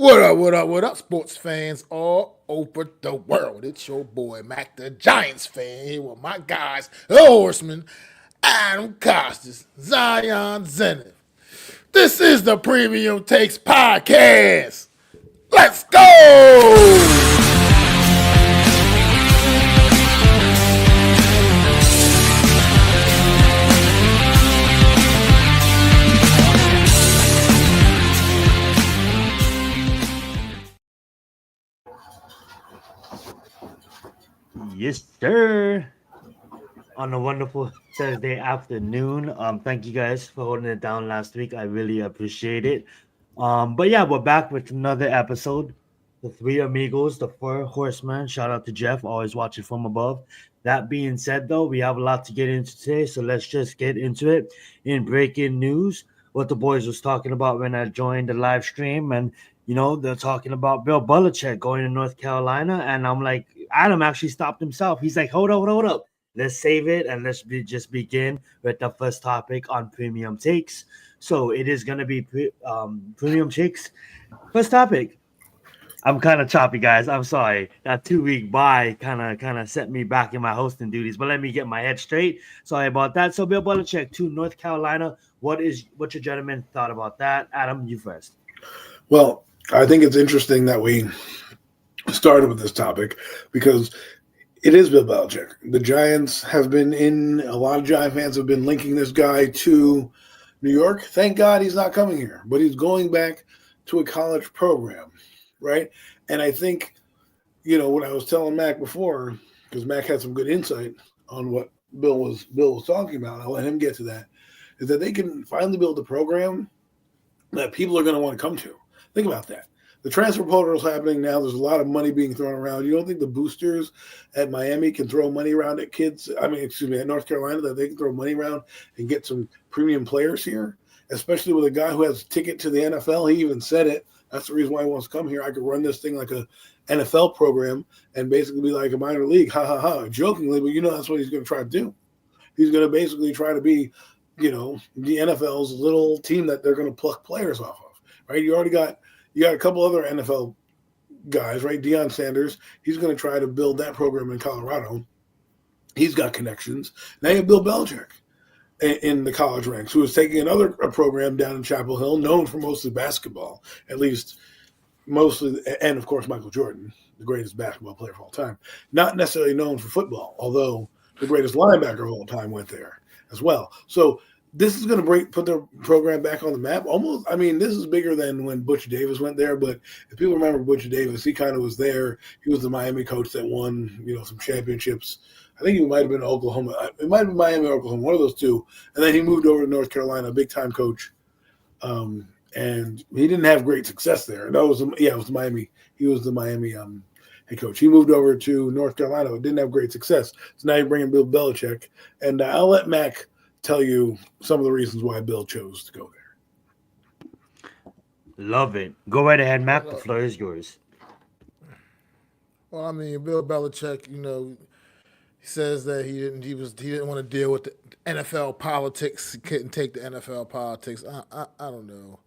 What up, sports fans all over the world? It's your boy Mac, the Giants fan, here with my guys, the Horsemen, Adam Costas, Zion Zenith. This is the Premium Takes Podcast. Let's go! Yes, sir. On a wonderful Thursday afternoon. Thank you guys for holding it down last week. I really appreciate it. But yeah, we're back with another episode. The three amigos, the four horsemen. Shout out to Jeff, always watching from above. That being said, though, we have a lot to get into today, so let's just get into it. In breaking news, what the boys was talking about when I joined the live stream, and they're talking about Bill Belichick going to North Carolina, and I'm like, Adam actually stopped himself. He's like, hold up. Let's save it and just begin with the first topic on premium takes. So it is going to be premium takes. First topic. I'm kind of choppy, guys. I'm sorry. That 2 week bye kind of set me back in my hosting duties, but let me get my head straight. Sorry about that. So Bill Belichick to North Carolina. What your gentleman thought about that? Adam, you first. Well, I think it's interesting that we started with this topic because it is Bill Belichick. The Giants have been a lot of Giant fans have been linking this guy to New York. Thank God he's not coming here, but he's going back to a college program, right? And I think, what I was telling Mac before, because Mac had some good insight on what Bill was talking about, I'll let him get to that, is that they can finally build a program that people are going to want to come to. Think about that. The transfer portal is happening now. There's a lot of money being thrown around. You don't think the boosters at Miami can throw money around at kids? At North Carolina, that they can throw money around and get some premium players here, especially with a guy who has a ticket to the NFL. He even said it. That's the reason why he wants to come here. I could run this thing like a NFL program and basically be like a minor league. Ha, ha, ha. Jokingly, but that's what he's going to try to do. He's going to basically try to be, the NFL's little team that they're going to pluck players off of, right? You got a couple other NFL guys, right? Deion Sanders, he's going to try to build that program in Colorado. He's got connections. Now you have Bill Belichick in the college ranks, who is taking another program down in Chapel Hill, known for mostly basketball, at least mostly, and of course Michael Jordan, the greatest basketball player of all time. Not necessarily known for football, although the greatest linebacker of all time went there as well. So this is going to put the program back on the map. Almost, this is bigger than when Butch Davis went there. But if people remember Butch Davis, he kind of was there. He was the Miami coach that won, some championships. I think he might have been Oklahoma. It might have been Miami or Oklahoma, one of those two. And then he moved over to North Carolina, big time coach. And he didn't have great success there. It was Miami. He was the Miami head coach. He moved over to North Carolina, but didn't have great success. So now you're bringing Bill Belichick. And I'll let Mac tell you some of the reasons why Bill chose to go there. Love it. Go right ahead, Mac. The floor is yours. Well, Bill Belichick, he says that he didn't want to deal with the NFL politics. He couldn't take the NFL politics. I don't know.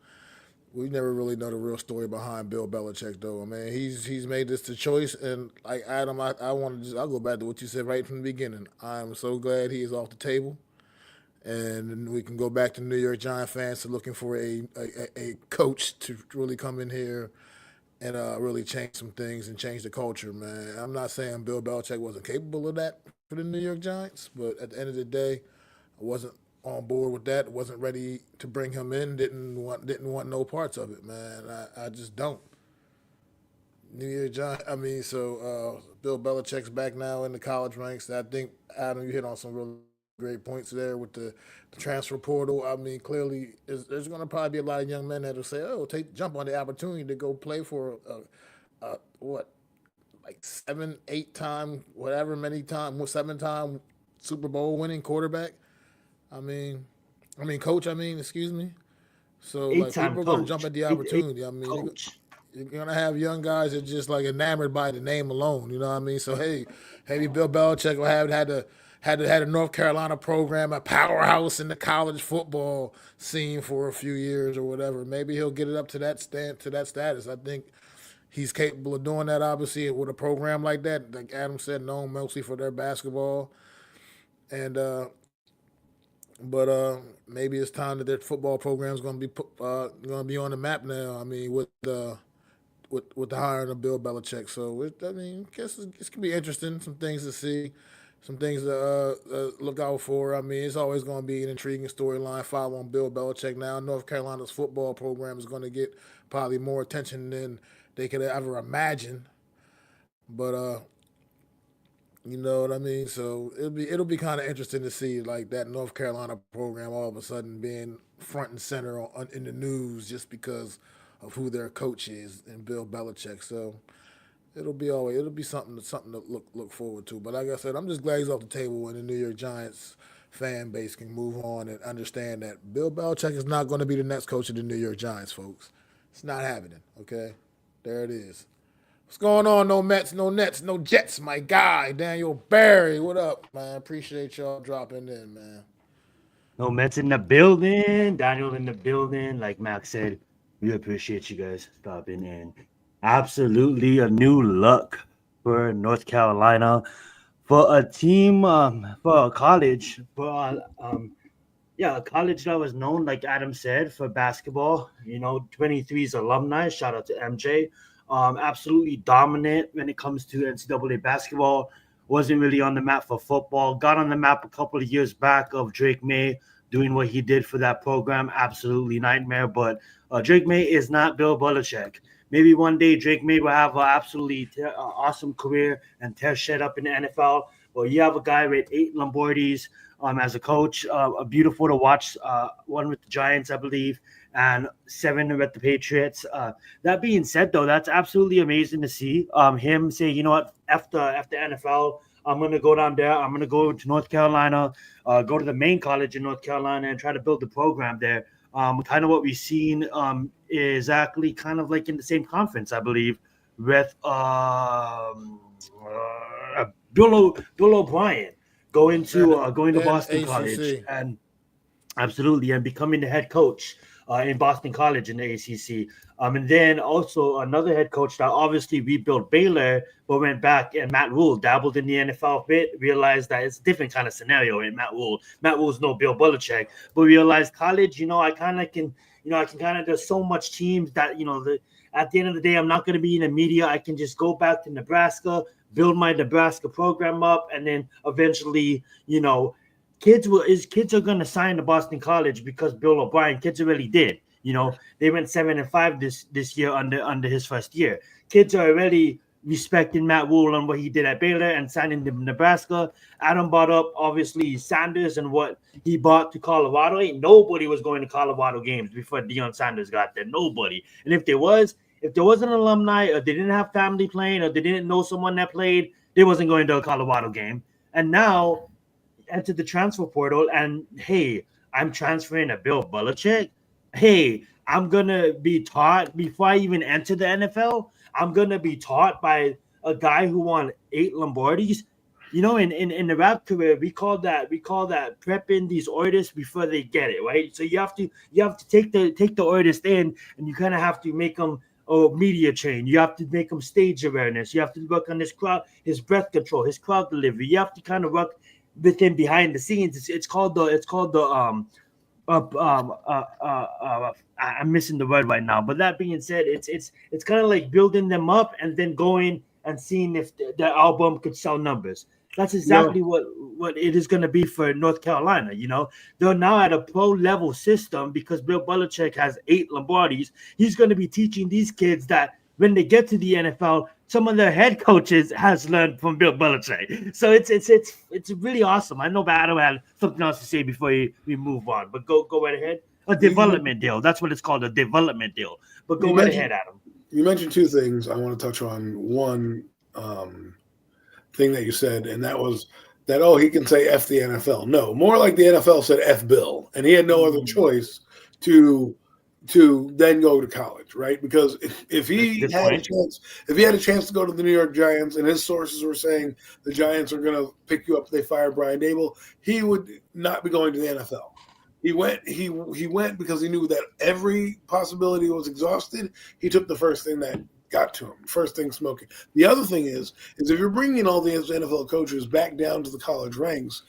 We never really know the real story behind Bill Belichick, though. He's made this the choice, and like Adam, I'll go back to what you said right from the beginning. I'm so glad he is off the table, and we can go back to New York Giant fans to looking for a coach to really come in here and really change some things and change the culture, man. I'm not saying Bill Belichick wasn't capable of that for the New York Giants, but at the end of the day, I wasn't on board with that. Wasn't ready to bring him in. Didn't want no parts of it, man. I just don't. New York Giants. Bill Belichick's back now in the college ranks. I think Adam, you hit on some really great points there with the transfer portal. Clearly, there's going to probably be a lot of young men that will say, "Oh, jump on the opportunity to go play for what, like 7, 8 time, whatever many time, 7 time Super Bowl winning quarterback." Coach. Excuse me. So like Eight-time people are going to coach. jump at the opportunity. Coach. You're gonna have young guys that just like enamored by the name alone. You know what I mean? So hey, maybe Bill Belichick will have had had a North Carolina program, a powerhouse in the college football scene for a few years or whatever. Maybe he'll get it up to that status. I think he's capable of doing that. Obviously, with a program like that, like Adam said, known mostly for their basketball, and but maybe it's time that their football program is going to be on the map now. I mean, with the hiring of Bill Belichick. So I mean, I guess it's gonna be interesting. Some things to see, some things to look out for. I mean, it's always going to be an intriguing storyline following Bill Belichick. Now, North Carolina's football program is going to get probably more attention than they could ever imagine. But you know what I mean? So it'll be kind of interesting to see like that North Carolina program all of a sudden being front and center in the news just because of who their coach is and Bill Belichick. So it'll be something to look forward to. But like I said, I'm just glad he's off the table and the New York Giants fan base can move on and understand that Bill Belichick is not going to be the next coach of the New York Giants, folks. It's not happening. Okay, there it is. What's going on? No Mets, no Nets, no Jets. My guy, Daniel Barry. What up, man? Appreciate y'all dropping in, man. No Mets in the building. Daniel in the building. Like Max said, we appreciate you guys stopping in. Absolutely a new look for North Carolina, for a team, for a college, a college that was known, like Adam said, for basketball. 23's alumni. Shout out to MJ. Absolutely dominant when it comes to NCAA basketball. Wasn't really on the map for football. Got on the map a couple of years back of Drake May doing what he did for that program. Absolutely nightmare. But Drake May is not Bill Belichick. Maybe one day Drake May will have an absolutely awesome career and tear shit up in the NFL. Well, you have a guy with 8 Lombardis as a coach. Beautiful to watch. One with the Giants, I believe, and 7 with the Patriots. That being said, though, that's absolutely amazing to see him say, you know what, after NFL, I'm going to go down there. I'm going to go to North Carolina, go to the main college in North Carolina and try to build the program there. Kind of what we've seen is actually kind of like in the same conference, I believe, with Bill O'Brien going to Boston College and absolutely and becoming the head coach in Boston College in the ACC. And then also another head coach that obviously rebuilt Baylor, but went back, and Matt Rule dabbled in the NFL a bit, realized that it's a different kind of scenario in Matt Rule. Matt Rule's no Bill Belichick, but realized college, I kind of can, there's so much teams that, at the end of the day, I'm not going to be in the media. I can just go back to Nebraska, build my Nebraska program up, and then eventually, kids are going to sign to Boston College because Bill O'Brien. Kids already did. They went 7-5 this year under his first year. Kids are already respecting Matt Rule and what he did at Baylor and signing to Nebraska. Adam brought up obviously Sanders and what he brought to Colorado. Ain't nobody was going to Colorado games before Deion Sanders got there. Nobody. And if there was an alumni, or they didn't have family playing, or they didn't know someone that played, they wasn't going to a Colorado game. And now enter the transfer portal, and hey, I'm transferring to Bill Belichick. Hey, I'm gonna be taught before I even enter the NFL. I'm gonna be taught by a guy who won 8 Lombardis. In the rap career, we call that prepping these artists before they get it, right? So you have to take the artist in, and you kind of have to make them media trained. You have to make them stage awareness. You have to work on his breath control, his crowd delivery. You have to kind of work with him behind the scenes. It's called the I'm missing the word right now. But that being said, it's kind of like building them up and then going and seeing if the album could sell numbers. That's exactly what it is going to be for North Carolina. They're now at a pro level system because Bill Belichick has 8 Lombardis. He's going to be teaching these kids that when they get to the NFL, some of their head coaches has learned from Bill Belichick. So it's really awesome. I know Adam had something else to say before we move on, but go right ahead. A development deal. That's what it's called, a development deal. But go right ahead, Adam. You mentioned 2 things I want to touch on. One thing that you said, and that was that, he can say F the NFL. No, more like the NFL said F Bill, and he had no other choice to to then go to college, right? Because if he Good had a point. chance, if he had a chance to go to the New York Giants, and his sources were saying the Giants are going to pick you up if they fire Brian Dable, he would not be going to the NFL. He went. He went because he knew that every possibility was exhausted. He took the first thing that got to him, first thing smoking. The other thing is if you're bringing all these NFL coaches back down to the college ranks,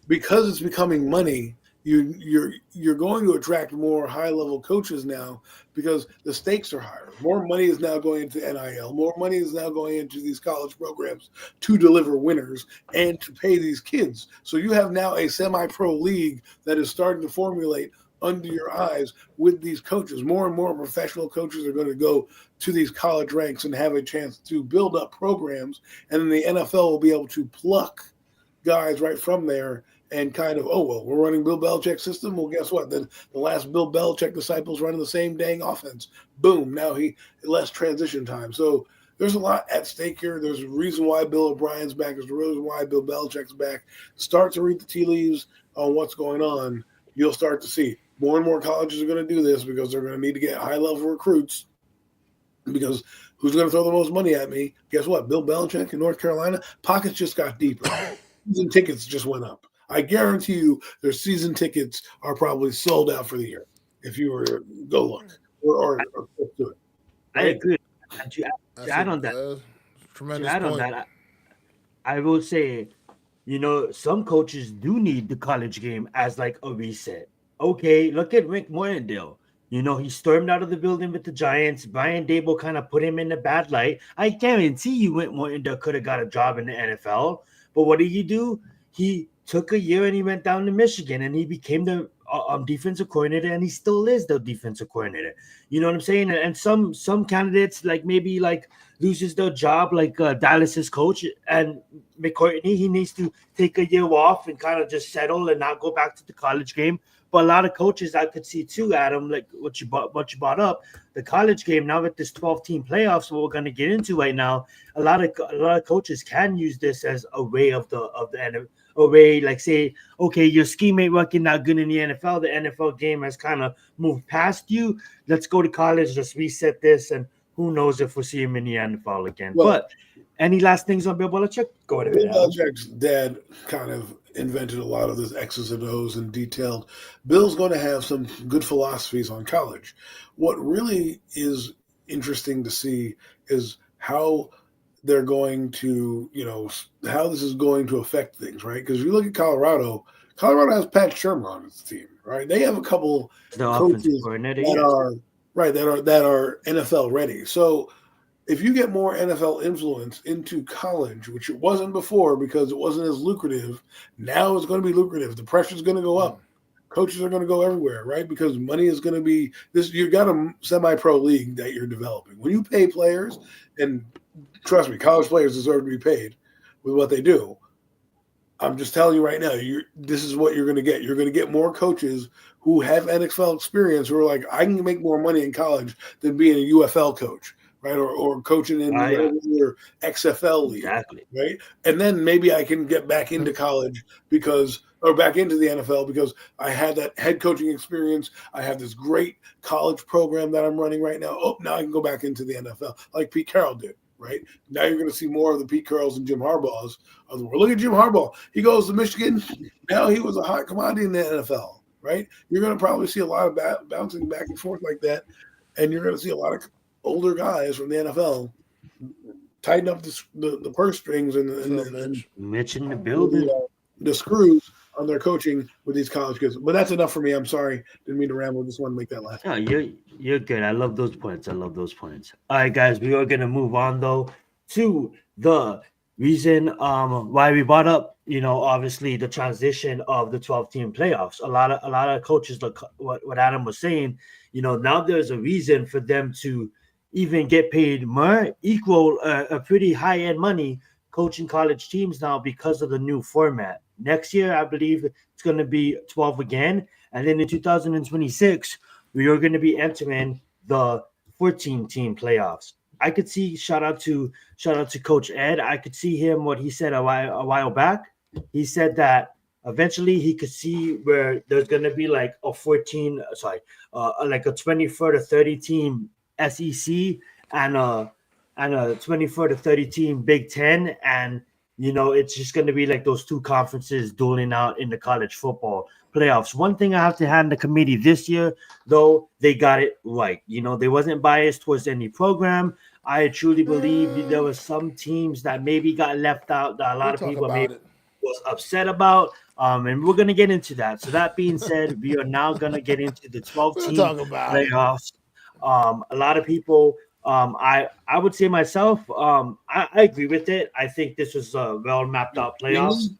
because it's becoming money, you're going to attract more high level coaches now because the stakes are higher. More money is now going into NIL. More money is now going into these college programs to deliver winners and to pay these kids. So you have now a semi-pro league that is starting to formulate under your eyes with these coaches. More and more professional coaches are going to go to these college ranks and have a chance to build up programs, and then the NFL will be able to pluck guys right from there and kind of, oh, well, we're running Bill Belichick's system. Well, guess what? Then the last Bill Belichick disciples running the same dang offense. Boom. Now less transition time. So there's a lot at stake here. There's a reason why Bill O'Brien's back. There's a reason why Bill Belichick's back. Start to read the tea leaves on what's going on. You'll start to see more and more colleges are going to do this because they're going to need to get high-level recruits, because who's going to throw the most money at me? Guess what? Bill Belichick in North Carolina. Pockets just got deeper. Season tickets just went up. I guarantee you their season tickets are probably sold out for the year if you were to go look or do it. I agree. To add on that, tremendous point. I will say, some coaches do need the college game as like a reset. Okay, look at Rick Mortendale. He stormed out of the building with the Giants. Brian Dable kind of put him in a bad light. I guarantee you Rick Mortendale could have got a job in the NFL. But what did he do? He took a year and he went down to Michigan and he became the defensive coordinator, and he still is the defensive coordinator. You know what I'm saying? And some candidates maybe loses their job, like Dallas's coach and McCourtney. He needs to take a year off and kind of just settle and not go back to the college game. But a lot of coaches I could see too, Adam, like what you brought up, the college game now with this 12-team playoffs, what we're going to get into right now. A lot of coaches can use this as a way of the a way, like say, okay, your scheme ain't working that good in the NFL. The NFL game has kind of moved past you. Let's go to college. Let's reset this, and who knows if we'll see him in the NFL again. Well, but any last things on Bill Belichick? Go ahead. Bill Belichick's dad kind of invented a lot of this X's and O's and detailed. Bill's going to have some good philosophies on college. What really is interesting to see is how they're going to, how this is going to affect things, right? Because if you look at Colorado has Pat Shermer on its team, right? They have a couple coaches that are NFL ready. So if you get more NFL influence into college, which it wasn't before because it wasn't as lucrative, now it's going to be lucrative. The pressure's going to go up. Coaches are going to go everywhere, right? Because money is going to be this. You've got a semi-pro league that you're developing. When you pay players, and trust me, college players deserve to be paid with what they do. I'm just telling you right now, this is what you're going to get. You're going to get more coaches who have NFL experience who are like, I can make more money in college than being a UFL coach, right? Or coaching in your XFL league, exactly. Right? And then maybe I can get back into college or back into the NFL because I had that head coaching experience. I have this great college program that I'm running right now. Oh, now I can go back into the NFL like Pete Carroll did. Right now, you're going to see more of the Pete Carrolls and Jim Harbaughs of the world. Look at Jim Harbaugh; he goes to Michigan. Now he was a hot commodity in the NFL. Right? You're going to probably see a lot of bouncing back and forth like that, and you're going to see a lot of older guys from the NFL tighten up the purse strings and Mitch in the building, the screws on their coaching with these college kids. But that's enough for me. I'm sorry, didn't mean to ramble. Just want to make that last. No, you're good. I love those points. All right, guys, we are gonna move on though to the reason why we brought up, obviously the transition of the 12-team playoffs. A lot of coaches, like what Adam was saying, now there's a reason for them to even get paid more, equal a pretty high-end money coaching college teams now because of the new format. Next year, I believe it's going to be 12 again. And then in 2026, we are going to be entering the 14-team playoffs. I could see, shout out to Coach Ed. I could see him, what he said a while back. He said that eventually he could see where there's going to be like a 24 to 30 team SEC and a 24 to 30 team Big Ten, and it's just going to be like those two conferences dueling out in the college football playoffs. One thing I have to hand the committee this year, though, they got it right. They wasn't biased towards any program. I truly believe there were some teams that maybe got left out that a lot of people maybe was upset about. And we're gonna get into that. So that being said, we are now gonna get into the 12-team playoffs. A lot of people, I would say myself, I agree with it. I think this was a well mapped out playoffs.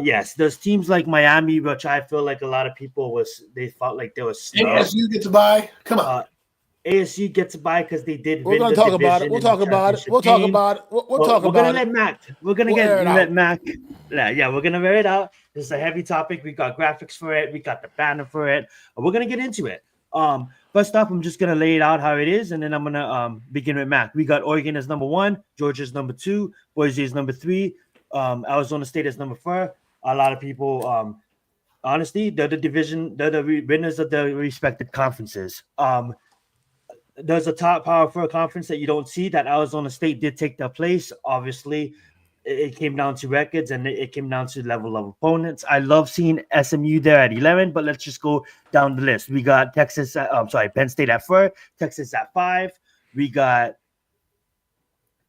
Yes, there's teams like Miami, which I feel like a lot of people they felt like there was snubbed. ASU gets a bye. Come on. ASU gets a bye because they did. We're going to talk about it. We'll talk about it. We'll talk about it. We'll talk about it. We're going to let Mac. We're going to let Mac. Yeah, we're going to wear it out. This is a heavy topic. We got graphics for it. We got the banner for it. We're going to get into it. First off, I'm just going to lay it out how it is, and then I'm going to begin with Mac. We got Oregon as number 1, Georgia as number 2, Boise is number 3, Arizona State as number 4. A lot of people, honestly, they're the winners of the respective conferences. There's a top Power 4 conference that you don't see that Arizona State did take their place. Obviously, it came down to records and it came down to level of opponents. I love seeing SMU there at 11, but let's just go down the list. We got Penn State at 4, Texas at 5. We got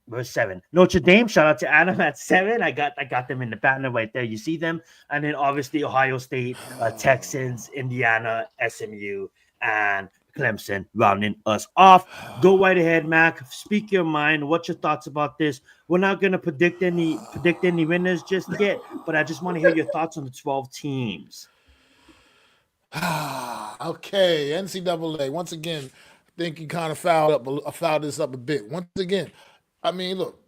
verse 7. Notre Dame, shout out to Adam at 7. I got them in the banner right there. You see them. And then obviously Ohio State, Texans, Indiana, SMU, and Clemson rounding us off. Go right ahead, Mac. Speak your mind. What's your thoughts about this? We're not going to predict any winners just yet, but I just want to hear your thoughts on the 12 teams. Okay, NCAA. Once again, I think you kind of fouled this up a bit. Once again, I mean, look,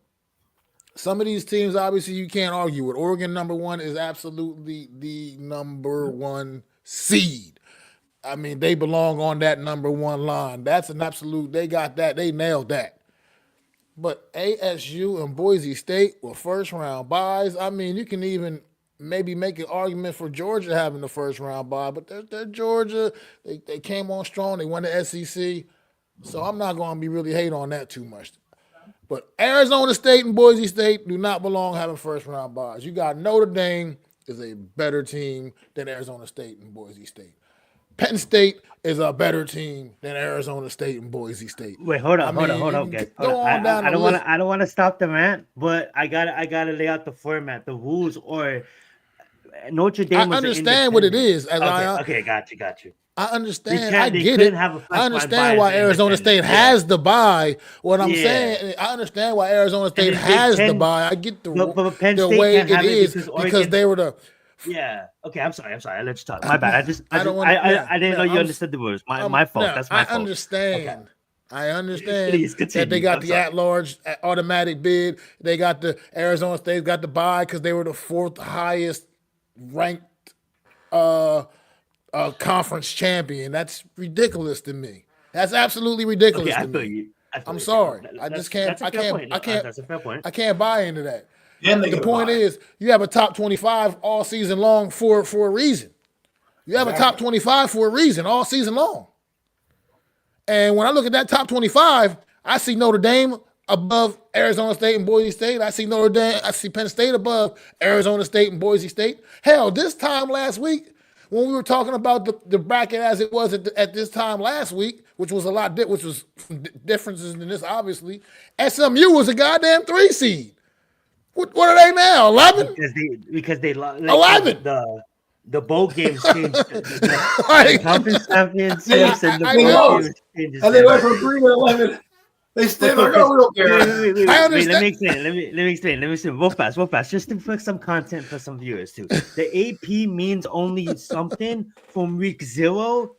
some of these teams, obviously, you can't argue with. Oregon, number 1, is absolutely the number 1 seed. I mean, they belong on that number 1 line. That's an absolute, they got that. They nailed that. But ASU and Boise State were first-round buys. I mean, you can even maybe make an argument for Georgia having the first-round bye, but they're Georgia. They came on strong. They won the SEC. So I'm not going to be really hate on that too much. But Arizona State and Boise State do not belong having first-round buys. You got Notre Dame is a better team than Arizona State and Boise State. Penn State is a better team than Arizona State and Boise State. Wait, hold on, guys. I don't want to stop the rant, but I gotta lay out the format, the rules, or Notre Dame. I understand what it is. Okay, got you. I understand. I get it. I understand why Arizona State has the bye. What I'm saying, I understand why Arizona State has the bye. I get the way it is because they were the. Yeah. Okay. I'm sorry. I let you talk. My bad. I didn't know you understood the rules. My fault. That's my fault. I understand. Okay. I understand Please continue. that they got the at-large automatic bid. They got the Arizona State got the bye because they were the 4th highest ranked conference champion. That's ridiculous to me. That's absolutely ridiculous to me. I'm sorry. I just can't. I can't. That's a fair point. I can't buy into that. The point is, you have a top 25 all season long for a reason. You have a top 25 for a reason all season long. And when I look at that top 25, I see Notre Dame above Arizona State and Boise State. I see Penn State above Arizona State and Boise State. Hell, this time last week, when we were talking about the bracket as it was at this time last week, which was which was differences in this, obviously, SMU was a goddamn 3 seed. What are they now? 11? Because they lost 11. The bowl games changed. The conference championships and the bowl games changed. And they went from 3 to 11. They still don't know. We don't care. Wait, let me explain. Let me explain. Real fast. Just to put some content for some viewers too. The AP means only something from week 0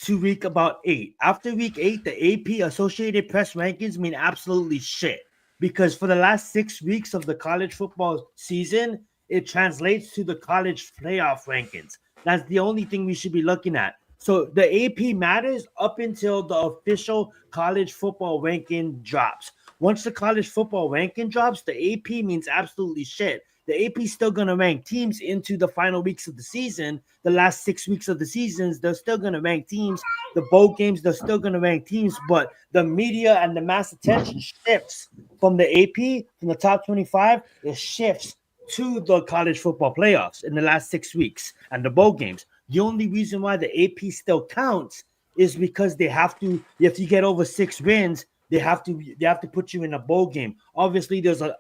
to week about 8. After week 8, the AP Associated Press rankings mean absolutely shit. Because for the last 6 weeks of the college football season, it translates to the college playoff rankings. That's the only thing we should be looking at. So the AP matters up until the official college football ranking drops. Once the college football ranking drops, the AP means absolutely shit. the AP is still going to rank teams into the final weeks of the season. The last 6 weeks of the seasons, they're still going to rank teams. The bowl games, they're still going to rank teams. But the media and the mass attention shifts from the AP, from the top 25, it shifts to the college football playoffs in the last 6 weeks and the bowl games. The only reason why the AP still counts is because they have to, if you get over 6 wins, they have to put you in a bowl game. Obviously, there's a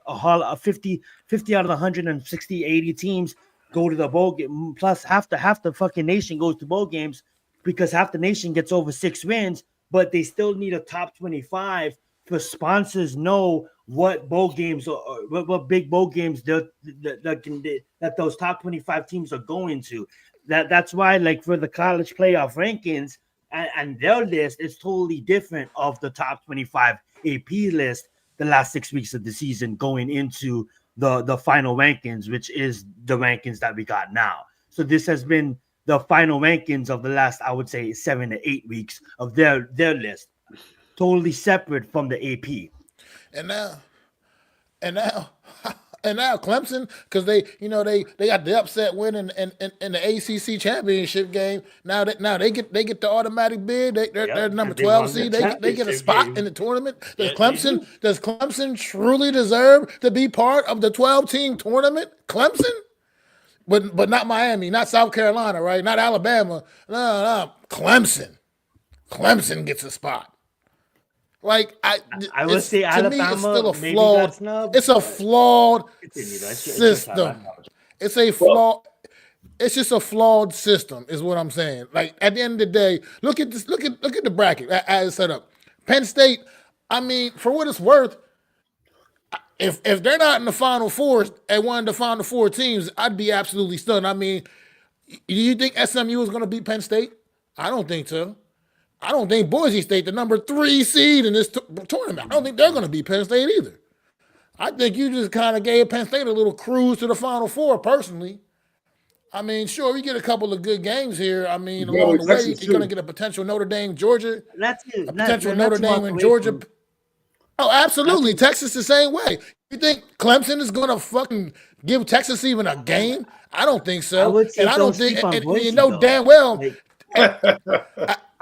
50 out of the 160, 80 teams go to the bowl game. Plus, half the fucking nation goes to bowl games because half the nation gets over 6 wins, but they still need a top 25 for sponsors know what bowl games or what big bowl games that those top 25 teams are going to. That's why, like, for the college playoff rankings and their list is totally different of the top 25 AP list the last 6 weeks of the season going into the final rankings, which is the rankings that we got now. So this has been the final rankings of the last, I would say, 7 to 8 weeks of their list, totally separate from the AP. And now Clemson, because they got the upset win in the ACC championship game. Now they get the automatic bid. They're number 12 seed. They get a spot in the tournament. Does Clemson truly deserve to be part of the 12-team tournament? Clemson, but not Miami, not South Carolina, right? Not Alabama. No, Clemson. Clemson gets a spot. Like I would say Alabama, to me, it's still a maybe flawed. that's not, it's a flawed system. It's a flaw. It's just a flawed system, is what I'm saying. Like, at the end of the day, look at this. Look at the bracket as it's set up. Penn State. I mean, for what it's worth, if they're not in the Final Four at one of the Final Four teams, I'd be absolutely stunned. I mean, do you think SMU is going to beat Penn State? I don't think so. I don't think Boise State, the number 3 seed in this tournament, I don't think they're going to beat Penn State either. I think you just kind of gave Penn State a little cruise to the Final Four, personally. I mean, sure, we get a couple of good games here. I mean, along the way, you're going to get a potential Notre Dame, Georgia. A potential Notre Dame and Georgia. Oh, absolutely. Texas the same way. You think Clemson is going to fucking give Texas even a game? I don't think so. I don't think, you know damn well.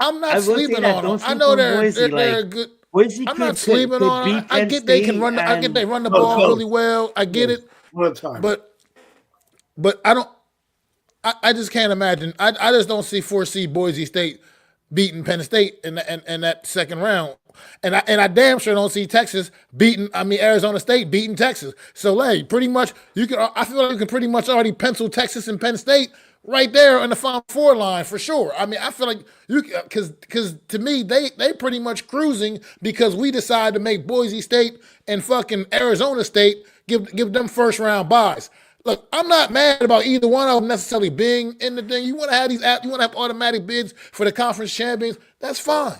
I'm not sleeping on them. I know they're good. I'm not sleeping on them. I get they can run. I get they run the ball really well. I get it. But I don't. I just can't imagine. I just don't see 4C Boise State beating Penn State in that second round. And I damn sure don't see Texas beating. I mean, Arizona State beating Texas. So, pretty much I feel like you can pretty much already pencil Texas and Penn State right there on the Final Four line for sure. I mean, I feel like because to me they pretty much cruising because we decided to make Boise State and fucking Arizona State give them first round buys. Look, I'm not mad about either one of them necessarily being in the thing. You want to have automatic bids for the conference champions. That's fine,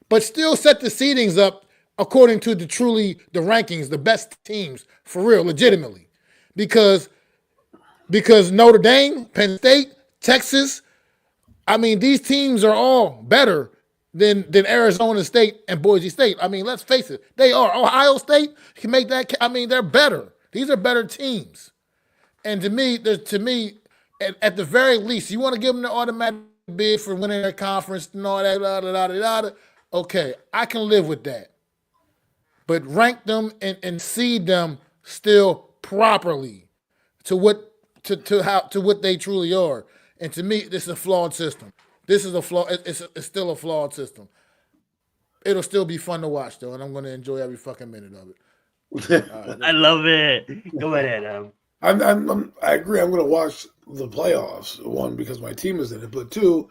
but still set the seedings up according to the rankings, the best teams for real, legitimately, because Notre Dame, Penn State, Texas, I mean, these teams are all better than Arizona State and Boise State. I mean, let's face it, they are. Ohio State can make that. I mean, they're better. These are better teams. And to me, at the very least, you want to give them the automatic bid for winning their conference and all that, okay, I can live with that. But rank them and seed them still properly to what they truly are. And to me, this is a flawed system. This is a flaw. It's still a flawed system. It'll still be fun to watch though, and I'm going to enjoy every fucking minute of it. I love it. Go ahead, I agree. I'm going to watch the playoffs. 1, because my team is in it, but 2,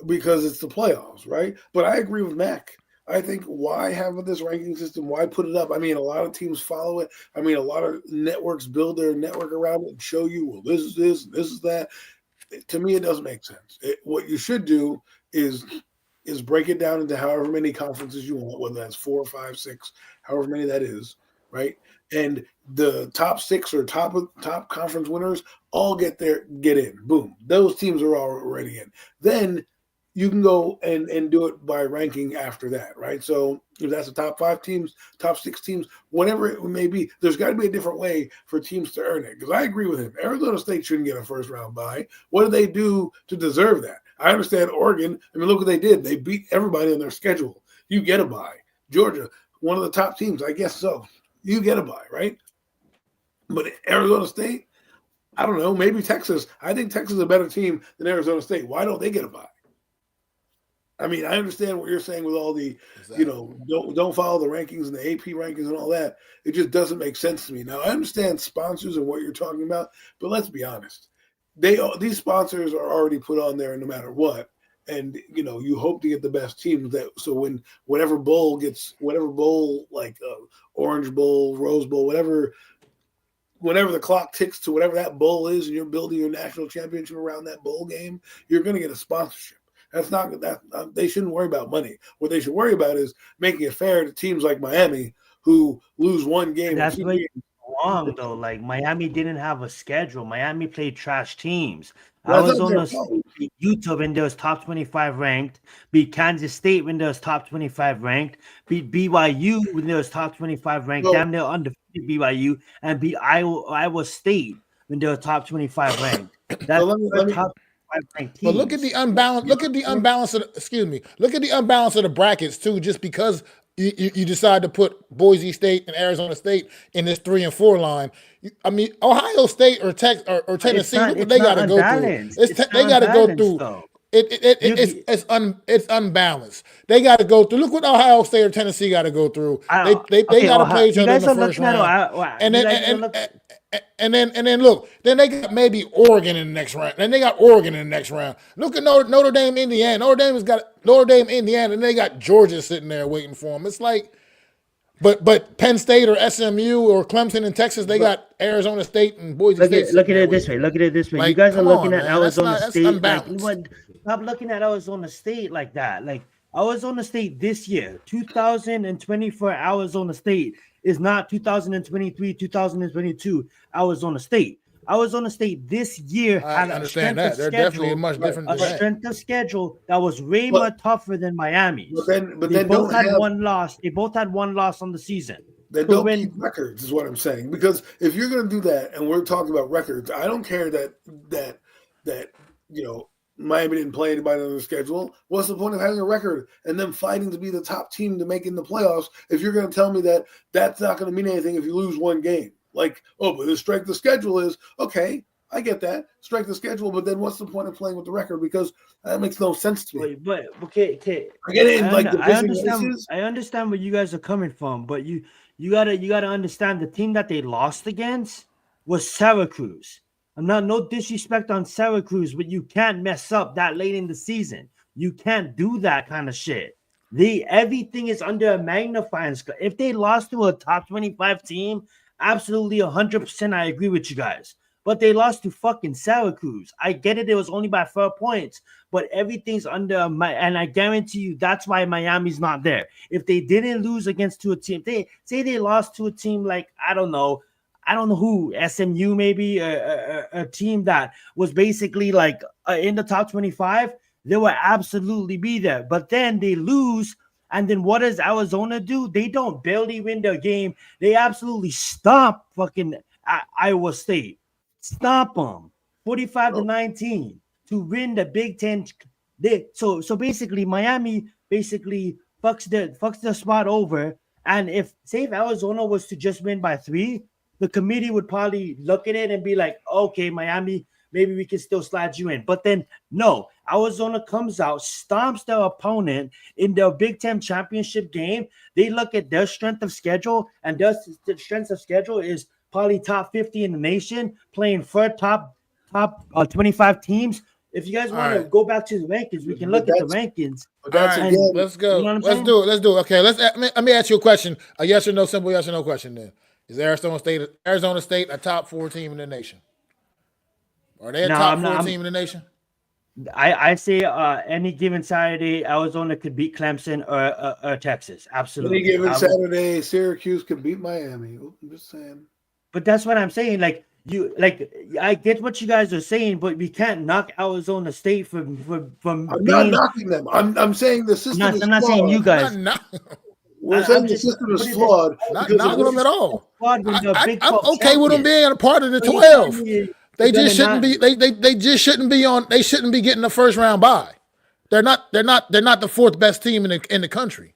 because it's the playoffs, right? But I agree with Mac. I think why have this ranking system? Why put it up? I mean, a lot of teams follow it. I mean, a lot of networks build their network around it and show you, well, this is this, this is that. To me, it doesn't make sense. What you should do is break it down into however many conferences you want, whether that's 4, 5, 6, however many that is, right? And the top 6 or top conference winners all get in. Boom. Those teams are already in. Then you can go and do it by ranking after that, right? So if that's the top 5 teams, top 6 teams, whatever it may be, there's got to be a different way for teams to earn it. Because I agree with him. Arizona State shouldn't get a first round bye. What do they do to deserve that? I understand Oregon. I mean, look what they did. They beat everybody on their schedule. You get a bye. Georgia, one of the top teams, I guess so. You get a bye, right? But Arizona State, I don't know. Maybe Texas. I think Texas is a better team than Arizona State. Why don't they get a bye? I mean, I understand what you're saying with all the, Exactly. don't follow the rankings and the AP rankings and all that. It just doesn't make sense to me. Now, I understand sponsors and what you're talking about, but let's be honest. These sponsors are already put on there no matter what. And, you hope to get the best teams so whatever bowl like Orange Bowl, Rose Bowl, whenever the clock ticks to whatever that bowl is and you're building your national championship around that bowl game, you're going to get a sponsorship. That's not that they shouldn't worry about money. What they should worry about is making it fair to teams like Miami who lose one game. That's what wrong though. Like Miami didn't have a schedule. Miami played trash teams. Arizona State beat Utah when there was top 25 ranked, beat Kansas State when there was top 25 ranked, beat BYU when there was top 25 ranked, damn near undefeated BYU, and beat Iowa State when they were top 25 ranked. That's top. But look at the unbalance. Look at the unbalance of. Look at the unbalance of the brackets too. Just because you decide to put Boise State and Arizona State in this 3 and 4 line. I mean, Ohio State or Tennessee. Look what they got to go through. They got to go through. It's unbalanced. They got to go through. Look what Ohio State or Tennessee got to go through. They got to play each other in the first round. And then look, then they got maybe Oregon in the next round. Then they got Oregon in the next round. Look at Notre Dame, Indiana. Notre Dame, Indiana, and they got Georgia sitting there waiting for them. It's like, but Penn State or SMU or Clemson in Texas, they got Arizona State and Boise State. Look at it this way. Like, you guys are looking at Arizona State. Stop looking at Arizona State like that. Like Arizona State this year, 2024 Arizona State is not 2023, 2022 Arizona State. Arizona State this year had a strength of schedule. They're definitely much different. A strength of schedule that was way more tougher than Miami's. But they both had one loss. They both had one loss on the season. They don't keep records, is what I'm saying. Because if you're going to do that, and we're talking about records, I don't care that Miami didn't play anybody on their schedule. What's the point of having a record and them fighting to be the top team to make in the playoffs if you're going to tell me that that's not going to mean anything if you lose one game? Like, but the strength of schedule is, okay, I get that. Strength of schedule, but then what's the point of playing with the record? Because that makes no sense to me. But okay. I get it. I understand where you guys are coming from, but you gotta understand the team that they lost against was Syracuse. I'm not no disrespect on Syracuse, but you can't mess up that late in the season. You can't do that kind of shit. Everything is under a magnifying scale. If they lost to a top 25 team, absolutely 100%, I agree with you guys. But they lost to fucking Syracuse. I get it. It was only by 4 points, but everything's under and I guarantee you that's why Miami's not there. If they didn't lose against a team, they lost to a team like, I don't know who, SMU maybe, a team that was basically like in the top 25, they will absolutely be there. But then they lose, and then what does Arizona do? They don't barely win their game. They absolutely stomp fucking Iowa State. Stomp them 45-19 to win the Big Ten. So basically, Miami basically fucks the spot over. And if Arizona was to just win by 3, the committee would probably look at it and be like, okay, Miami, maybe we can still slide you in. But then, no, Arizona comes out, stomps their opponent in their Big Ten championship game. They look at their strength of schedule, and their strength of schedule is probably top 50 in the nation, playing for top 25 teams. If you guys want to go back to the rankings, we can look at the rankings. Let's go. You know let's do it. Okay, let me ask you a question. A yes or no, simple yes or no question then. Is Arizona State a top 4 team in the nation? Are they a top 4 team in the nation? I say any given Saturday, Arizona could beat Clemson or Texas. Absolutely. Any given Saturday, Syracuse could beat Miami. I'm just saying. But that's what I'm saying. Like, I get what you guys are saying, but we can't knock Arizona State from I'm not being. knocking them. I'm saying the system is I'm not saying flawed. you guys. Not We're saying I'm the just system is put it this flawed not because of knocking this. them at all. squad when the Big I'm 12 okay with them champion. being a part of the So you tell 12. me They you're gonna just shouldn't not. be. They just shouldn't be on. They shouldn't be getting the first round bye. They're not. They're not the fourth best team in the country.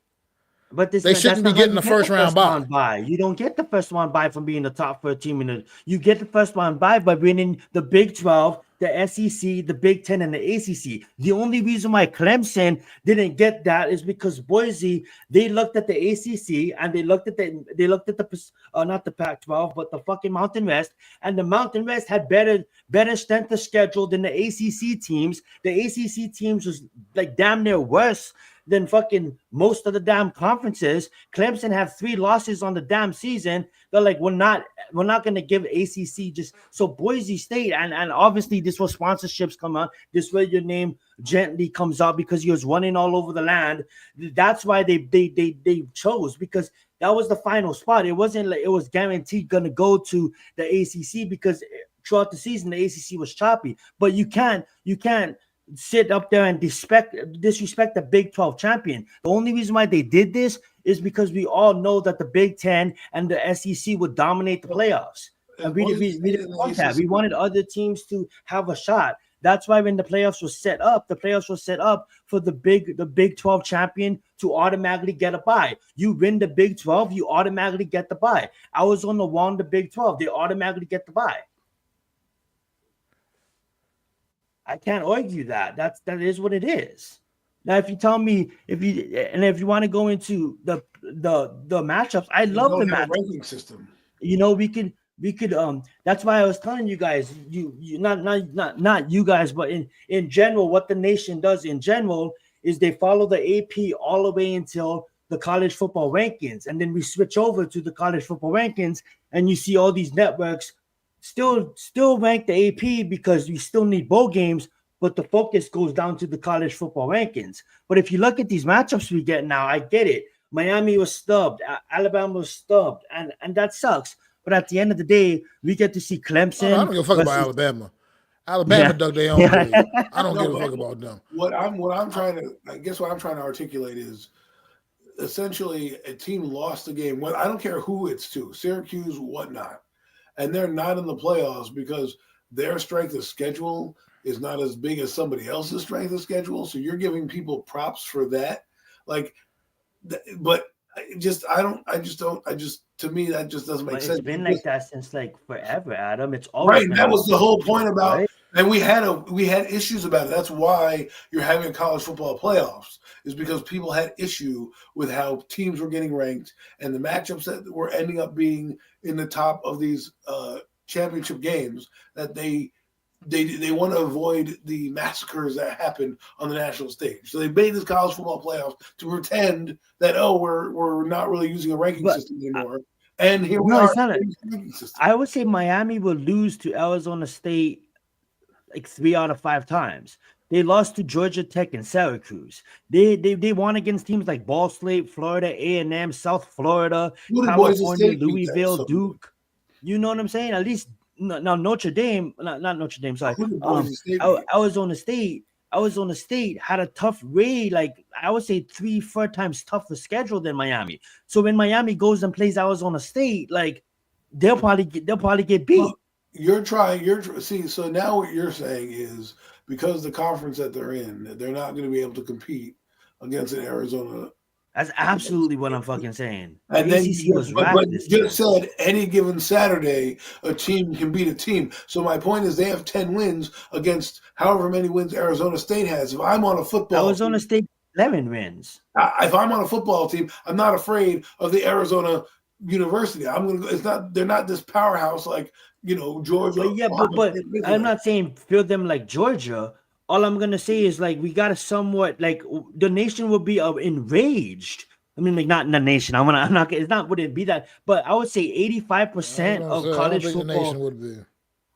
But They that's shouldn't be not how getting you the get the first round first bye. round bye. You don't get the first round bye from being the top 4 team in the. You get the first round bye by winning the Big 12, the SEC, the Big 10, and the ACC. The only reason why Clemson didn't get that is because Boise, they looked at the ACC and they looked at the not the Pac-12 but the fucking Mountain West, and the Mountain West had better strength of schedule than the ACC teams. The ACC teams was like damn near worse than fucking most of the damn conferences. Clemson have 3 losses on the damn season. They're like, we're not going to give ACC just so Boise State, and obviously this was sponsorships come out. This way your name gently comes out because he was running all over the land. That's why they chose, because that was the final spot. It wasn't like it was guaranteed going to go to the ACC, because throughout the season the ACC was choppy. But you can't sit up there and disrespect the Big 12 champion. The only reason why they did this is because we all know that the Big 10 and the SEC would dominate the playoffs. And we didn't want that. We wanted other teams to have a shot. That's why when the playoffs were set up for the Big 12 champion to automatically get a bye. You win the Big 12, you automatically get the bye. Arizona won the Big 12, they automatically get the bye. I can't argue that. That is what it is. Now, if you tell me if you want to go into the matchups, I love the matchups. Ranking system. You know, we could that's why I was telling you guys, you not you guys, but in general, what the nation does in general is they follow the AP all the way until the college football rankings, and then we switch over to the college football rankings, and you see all these networks still rank the AP because you still need bowl games, but the focus goes down to the college football rankings. But if you look at these matchups we get now, I get it. Miami was stubbed, Alabama was stubbed, and that sucks. But at the end of the day, we get to see Clemson. I don't give a fuck about Alabama. Alabama dug their own grave. I don't give a fuck about them. What I'm trying to articulate is essentially a team lost the game. Well, I don't care who it's to, Syracuse, whatnot. And they're not in the playoffs because their strength of schedule is not as big as somebody else's strength of schedule. So you're giving people props for that. To me, that just doesn't make sense. It's been like that since like forever, Adam. It's always right. Been that was the whole point about, right? And we had issues about it. That's why you're having college football playoffs, is because people had issue with how teams were getting ranked and the matchups that were ending up being in the top of these championship games, that they want to avoid the massacres that happened on the national stage. So they made this college football playoffs to pretend that, we're not really using a ranking system anymore. And here we are. It's not I would say Miami will lose to Arizona State like 3 out of 5 times. They lost to Georgia Tech and Syracuse. They won against teams like Ball State, Florida A&M, South Florida, California, Louisville, Duke. You know what I'm saying? At least now Notre Dame, not Notre Dame, sorry. Arizona State had a tough way, like I would say 3-4 times tougher schedule than Miami. So when Miami goes and plays Arizona State, like they'll probably get beat. So now what you're saying is because the conference that they're in, they're not going to be able to compete against an Arizona. That's absolutely what I'm fucking saying. And then you just said any given Saturday, a team can beat a team. So my point is they have 10 wins against however many wins Arizona State has. If I'm on a football Arizona State 11 wins. If I'm on a football team, I'm not afraid of the Arizona University. They're not this powerhouse like, Georgia. But I'm not saying field them like Georgia. All I'm gonna say is like we gotta somewhat like the nation will be enraged. I mean, like not in the nation. I'm not. It's not wouldn't be that, but I would say 85% of college football. The nation would be.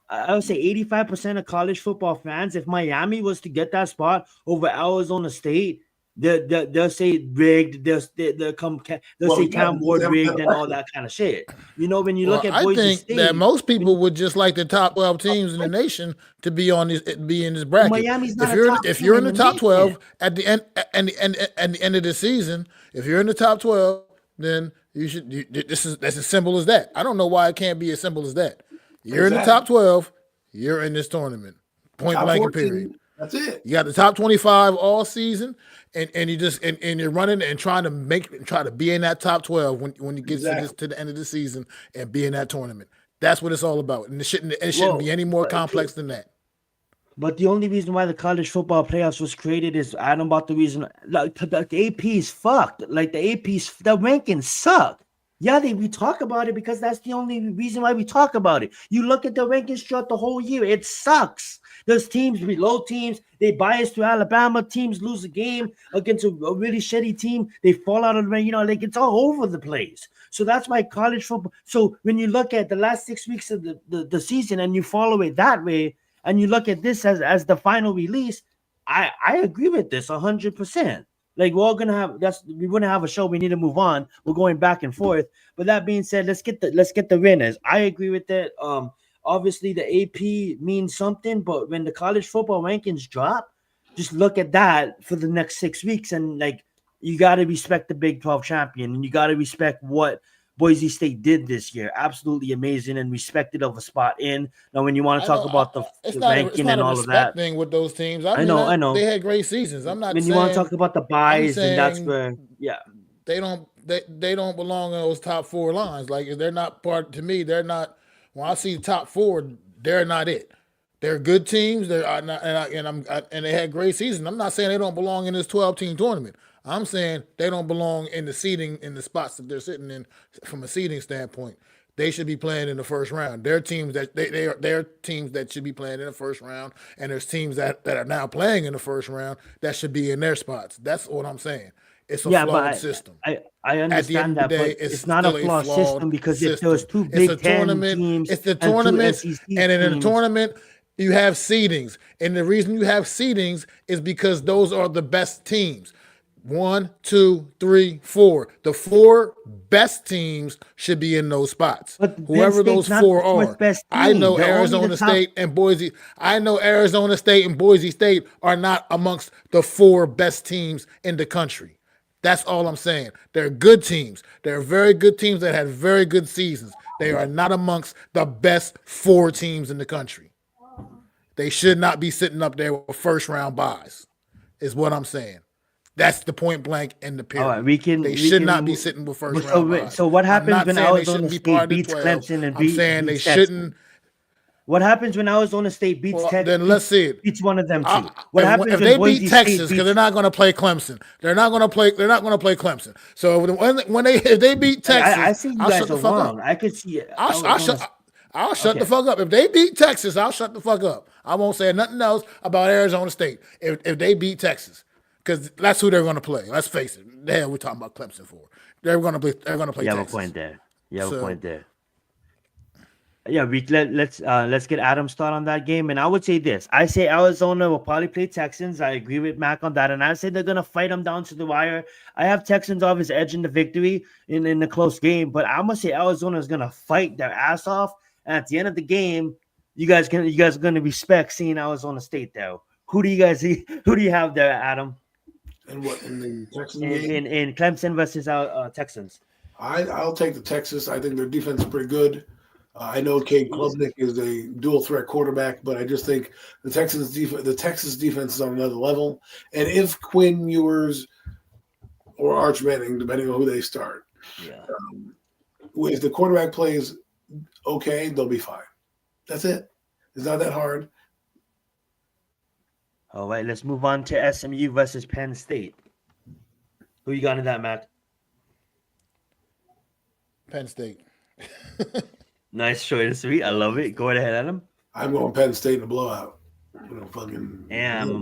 I would say 85% of college football fans. If Miami was to get that spot over Arizona State, They'll say rigged. They'll say Cam Ward rigged and all that kind of shit. You know, when you look at I Boise think that State, most people would just like the top 12 teams in the nation to be in this bracket. Miami's If not a top if team you're in in the the top nation. 12 at the end of the season, if you're in the top 12, then you should. That's as simple as that. I don't know why it can't be as simple as that. You're in the top 12. You're in this tournament. Point Top blank 14, period. That's it. You got the top 25 all season, and you just and you're running and trying to be in that top 12 when you get to the end of the season and be in that tournament. That's what it's all about, and it shouldn't be any more complex than that. But the only reason why the college football playoffs was created is Adam about the reason like the AP is fucked. Like the rankings suck. Yeah, we talk about it because that's the only reason why we talk about it. You look at the rankings throughout the whole year, it sucks. There's teams below teams. They bias to Alabama. Teams lose a game against a really shitty team. They fall out of the, like it's all over the place. So that's why college football. So when you look at the last 6 weeks of the season and you follow it that way, and you look at this as the final release, I agree with this 100%. Like we're all gonna have we wouldn't have a show. We need to move on. We're going back and forth. But that being said, let's get the winners. I agree with that. Obviously the AP means something, but when the college football rankings drop, just look at that for the next 6 weeks, and like you got to respect the Big 12 champion, and you got to respect what Boise State did this year. Absolutely amazing and respected of a spot in. Now, when you want to talk about the ranking and all of that thing with those teams, I know they had great seasons. I'm not when saying, you want to talk about the buys, and that's where they don't belong in those top 4 lines. Like they're not part. To me, they're not. When I see top 4, they're not it. They're good teams. They're not, and they had great seasons. I'm not saying they don't belong in this 12-team tournament. I'm saying they don't belong in the seeding in the spots that they're sitting in from a seeding standpoint. They should be playing in the first round. They're teams that they're teams that should be playing in the first round, and there's teams that are now playing in the first round that should be in their spots. That's what I'm saying. It's a flawed system. I understand that, but it's not a flawed system because if there was 2 Big Ten teams, it's the tournament, and in a tournament you have seedings, and the reason you have seedings is because those are the best teams. 1, 2, 3, 4. The 4 best teams should be in those spots. But whoever those 4 are. I know Arizona State and Boise. I know Arizona State and Boise State are not amongst the 4 best teams in the country. That's all I'm saying. They're good teams. They're very good teams that had very good seasons. They are not amongst the best 4 teams in the country. They should not be sitting up there with first-round buys, is what I'm saying. That's the point blank in the period. All right, they should not be sitting with first-round buys. So what happens when Arizona State beats Clemson and beats they shouldn't. What happens when Arizona State beats Texas? Then let's see it. Beats one of them too. What happens if they beat Texas? Because they're not going to play Clemson. They're not going to play Clemson. So if they beat Texas, I see you guys are wrong. I could see it. I'll shut the fuck up. If they beat Texas, I'll shut the fuck up. I won't say nothing else about Arizona State if they beat Texas, because that's who they're going to play. Let's face it. The hell we're talking about Clemson for? They're going to play. They're going to play. You have Texas. a point there. You have a point there. Yeah, let's get Adam's thought on that game. And I would say this. I say Arizona will probably play Texans. I agree with Mac on that. And I say they're going to fight them down to the wire. I have Texans off his edge in the victory in the close game. But I'm going to say Arizona is going to fight their ass off. And at the end of the game, you guys are going to respect seeing Arizona State there. Who do you have there, Adam? And what in the Texans game? In Clemson versus Texans. I'll take the Texas. I think their defense is pretty good. I know Cade Klubnik is a dual threat quarterback, but I just think the Texas defense is on another level. And if Quinn Ewers or Arch Manning, depending on who they start, if the quarterback plays okay, they'll be fine. That's it. It's not that hard. All right, let's move on to SMU versus Penn State. Who you got in that, Matt? Penn State. Nice, short and sweet. I love it. Go ahead, Adam. I'm going Penn State in a blowout.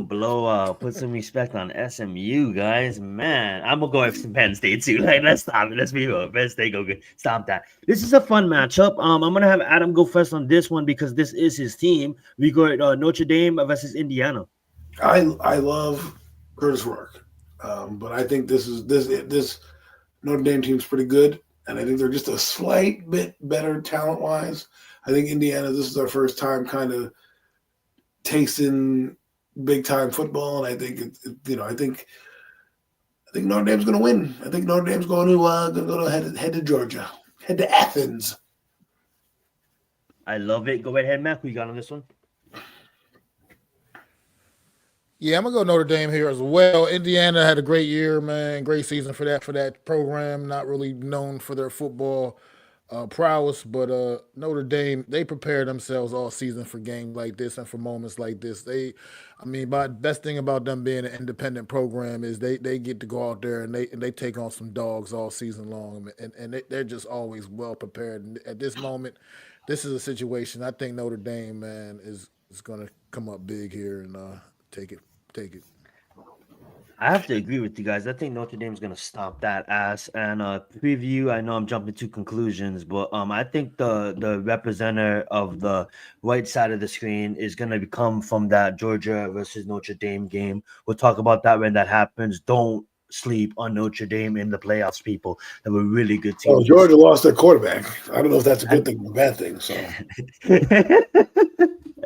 Blowout. Put some respect on SMU, guys. Man, I'm gonna go with some Penn State too. Like, let's stop it. Let's be real. Penn State go good. Stop that. This is a fun matchup. I'm gonna have Adam go first on this one because this is his team. We go at Notre Dame versus Indiana. I love Curtis Rourke. But I think this Notre Dame team's pretty good, and I think they're just a slight bit better talent wise. I think Indiana, this is their first time kind of tasting big time football, and I think I think Notre Dame's going to win. I think Notre Dame's going to head to Georgia, head to Athens. I love it. Go ahead, Mac. Who you got on this one? Yeah, I'm gonna go Notre Dame here as well. Indiana had a great year, man. Great season for that program. Not really known for their football prowess, but Notre Dame, they prepare themselves all season for games like this and for moments like this. I mean, best thing about them being an independent program is they get to go out there and they take on some dogs all season long, and they're just always well prepared. And at this moment, this is a situation I think Notre Dame, man, is gonna come up big here and take it, take it. I have to agree with you guys. I think Notre Dame's gonna stomp that ass. And preview. I know I'm jumping to conclusions, but I think the representative of the right side of the screen is gonna come from that Georgia versus Notre Dame game. We'll talk about that when that happens. Don't sleep on Notre Dame in the playoffs, people. They were a really good team. Well, Georgia lost their quarterback. I don't know if that's a good thing or a bad thing. So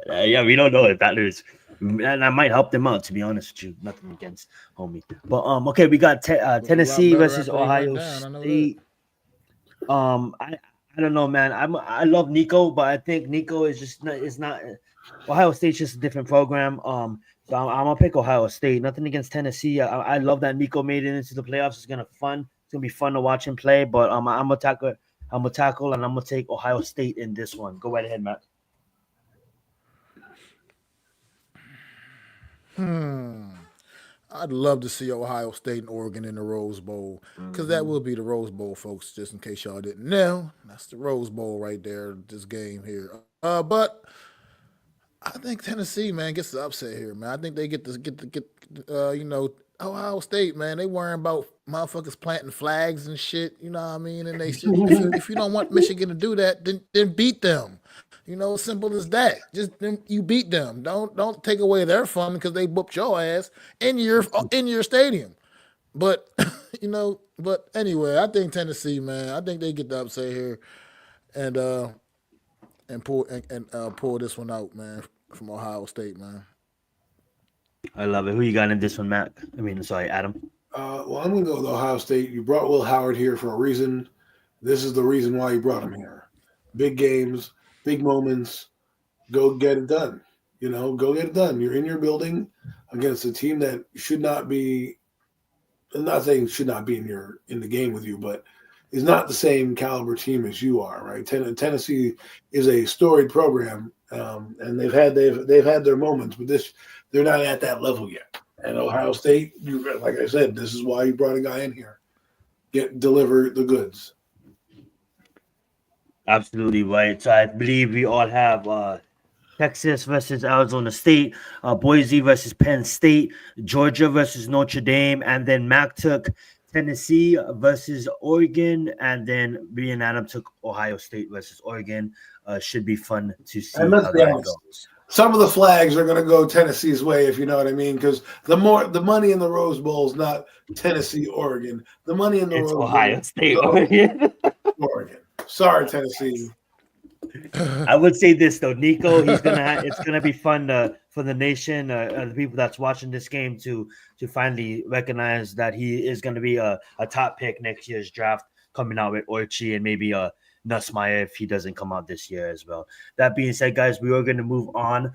Yeah, we don't know if that is, and I might help them out. To be honest with you, nothing against homie, but okay, we got Looked a lot Tennessee better versus after he went Ohio down. I know that. State. I don't know, man. I love Nico, but I think Nico is just not, is not. Ohio State's just a different program. So I'm gonna pick Ohio State. Nothing against Tennessee. I love that Nico made it into the playoffs. It's gonna fun. It's gonna be fun to watch him play. But I'm gonna tackle. I'm gonna tackle, and I'm gonna take Ohio State in this one. Go right ahead, Matt. I'd love to see Ohio State and Oregon in the Rose Bowl because that will be the Rose Bowl, folks. Just in case y'all didn't know, that's the Rose Bowl right there. This game here, but I think Tennessee, man, gets the upset here, man. I think they get Ohio State, man. They worrying about motherfuckers planting flags and shit. You know what I mean? And they should, if you don't want Michigan to do that, then beat them. Simple as that. Just you beat them. Don't take away their fun because they booked your ass in your stadium. But but anyway, I think Tennessee, man. I think they get the upset here and pull this one out, man, from Ohio State, man. I love it. Who you got in this one, Matt? I mean, sorry, Adam. well, I'm going to go with Ohio State. You brought Will Howard here for a reason. This is the reason why you brought him here. Big games, big moments. Go get it done. Go get it done. You're in your building against a team that should not be. I'm not saying should not be in the game with you, but is not the same caliber team as you are. Right? Tennessee is a storied program, and they've had their moments, but they're not at that level yet. And Ohio State, like I said, this is why you brought a guy in here. Deliver the goods. Absolutely right. So I believe we all have Texas versus Arizona State, Boise versus Penn State, Georgia versus Notre Dame, and then Mac took Tennessee versus Oregon, and then me and Adam took Ohio State versus Oregon. Should be fun to see And how let's be that honest, goes. some of the flags are going to go Tennessee's way, if you know what I mean. Because the money in the Rose Bowl is not Tennessee, Oregon. The money in the It's Rose Ohio Bowl State. is Oregon. Oregon. Sorry, Tennessee. I would say this though, Nico. It's gonna be fun for the nation, the people that's watching this game to finally recognize that he is gonna be a top pick next year's draft, coming out with Orchie and maybe Nussmeyer if he doesn't come out this year as well. That being said, guys, we are gonna move on.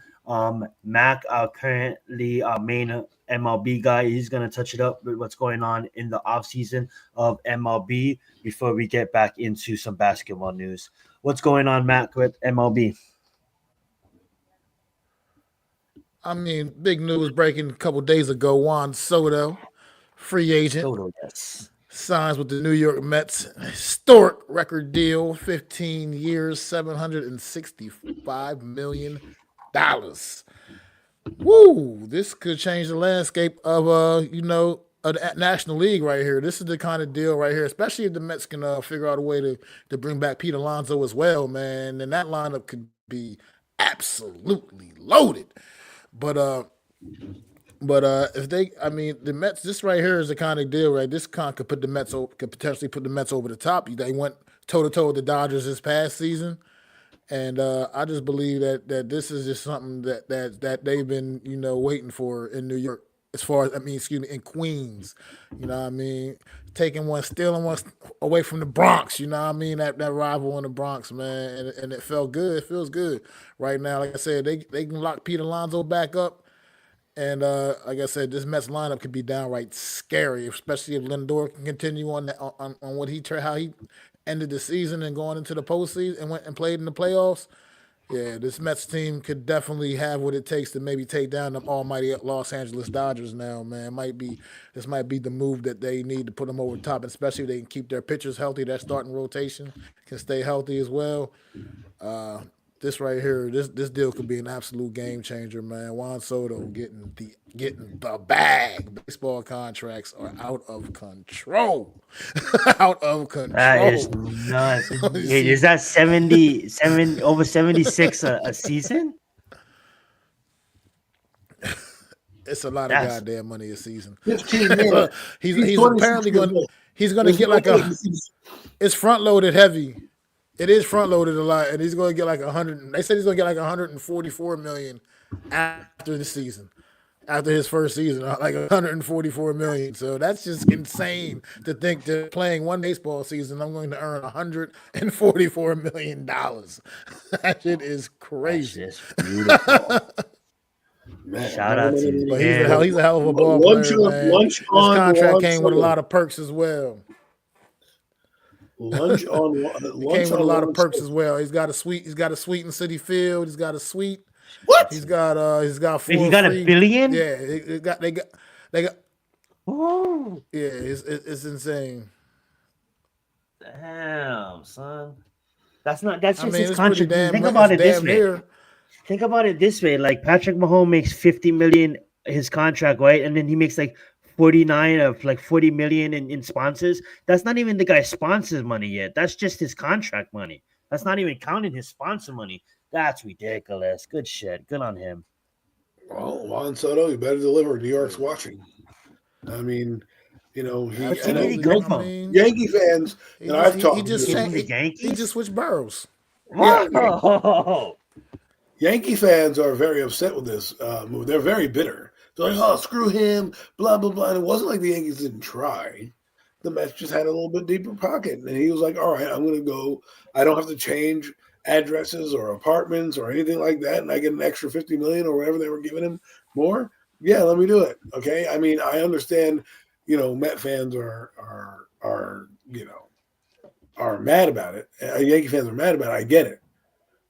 Mac, currently our main MLB guy, he's gonna touch it up with what's going on in the off season of MLB before we get back into some basketball news. What's going on, Matt, with MLB? I mean, big news breaking a couple days ago. Juan Soto, free agent, Soto, yes. signs with the New York Mets. Historic record deal, 15 years, $765 million. Woo! This could change the landscape of a National League right here. This is the kind of deal right here, especially if the Mets can figure out a way to bring back Pete Alonso as well, man. And that lineup could be absolutely loaded. But But if they, I mean, the Mets. This right here is the kind of deal, right? This could put the Mets could potentially put the Mets over the top. They went toe to toe with the Dodgers this past season, and I just believe that this is just something that they've been waiting for in New York. As far as excuse me, in Queens, taking one, stealing one away from the Bronx. That rival in the Bronx, man, and it felt good. It feels good right now. Like I said, they can lock Pete Alonso back up. And like I said, this Mets lineup could be downright scary, especially if Lindor can continue on what how he ended the season and going into the postseason and went and played in the playoffs. Yeah, this Mets team could definitely have what it takes to maybe take down the almighty Los Angeles Dodgers. Now, man, this might be the move that they need to put them over the top, especially if they can keep their pitchers healthy. That starting rotation can stay healthy as well. This right here, this deal could be an absolute game changer, man. Juan Soto getting the bag. Baseball contracts are out of control. Out of control. That is nuts. Hey, is that 77 over 76 a season? It's a lot of goddamn money a season. 15 million. He's apparently going to get like it's front loaded heavy. It is front loaded a lot, and he's going to get like 100. They said he's going to get like 144 million after the season, after his first season, like 144 million. So that's just insane to think that playing one baseball season, I'm going to earn 144 million dollars. That shit is crazy. That's just beautiful. Man, shout out to him. But he's a hell of a ball player, man. His contract came with a lot of perks as well. Lunch on He came with a lot of perks as well. He's got a suite in Citi Field. He's got a suite. What? He's got four. He got $1 billion? Yeah, they got. Oh. Yeah, it's insane. Damn, son. That's just his it's contract. Think about it this way. Think about it this way. Like Patrick Mahomes makes $50 million his contract, right? And then he makes like 49 of like 40 million in sponsors. That's not even the guy's sponsors money yet. That's just his contract money. That's not even counting his sponsor money. That's ridiculous. Good shit. Good on him. Well, Juan Soto, you better deliver. New York's watching. I mean, Yankee fans that I've talked to. He just switched boroughs. Yeah. Yankee fans are very upset with this move. They're very bitter. They're like, oh, screw him, blah, blah, blah. And it wasn't like the Yankees didn't try. The Mets just had a little bit deeper pocket. And he was like, all right, I'm going to go. I don't have to change addresses or apartments or anything like that. And I get an extra $50 million or whatever they were giving him more. Yeah, let me do it. Okay. I mean, I understand, Met fans are mad about it. Yankee fans are mad about it. I get it.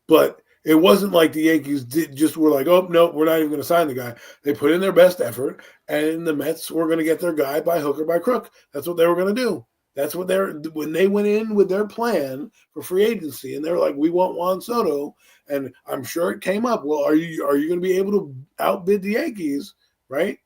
But it wasn't like the Yankees were like, oh, no, we're not even going to sign the guy. They put in their best effort, and the Mets were going to get their guy by hook or by crook. That's what they were going to do. That's what when they went in with their plan for free agency, and they were like, we want Juan Soto, and I'm sure it came up. Well, are you going to be able to outbid the Yankees, right?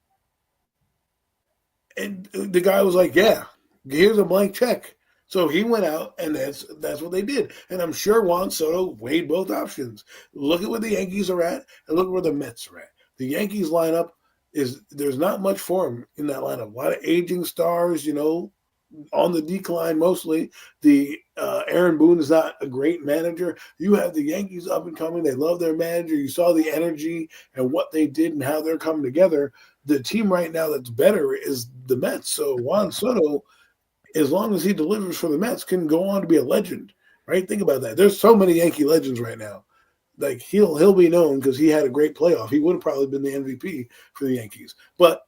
And the guy was like, yeah, here's a blank check. So he went out, and that's what they did. And I'm sure Juan Soto weighed both options. Look at where the Yankees are at, and look where the Mets are at. The Yankees lineup there's not much for him in that lineup. A lot of aging stars, on the decline mostly. The Aaron Boone is not a great manager. You have the Yankees up and coming. They love their manager. You saw the energy and what they did and how they're coming together. The team right now that's better is the Mets. So Juan Soto, as long as he delivers for the Mets, can go on to be a legend, right? Think about that. There's so many Yankee legends right now. Like he'll be known because he had a great playoff. He would have probably been the MVP for the Yankees. But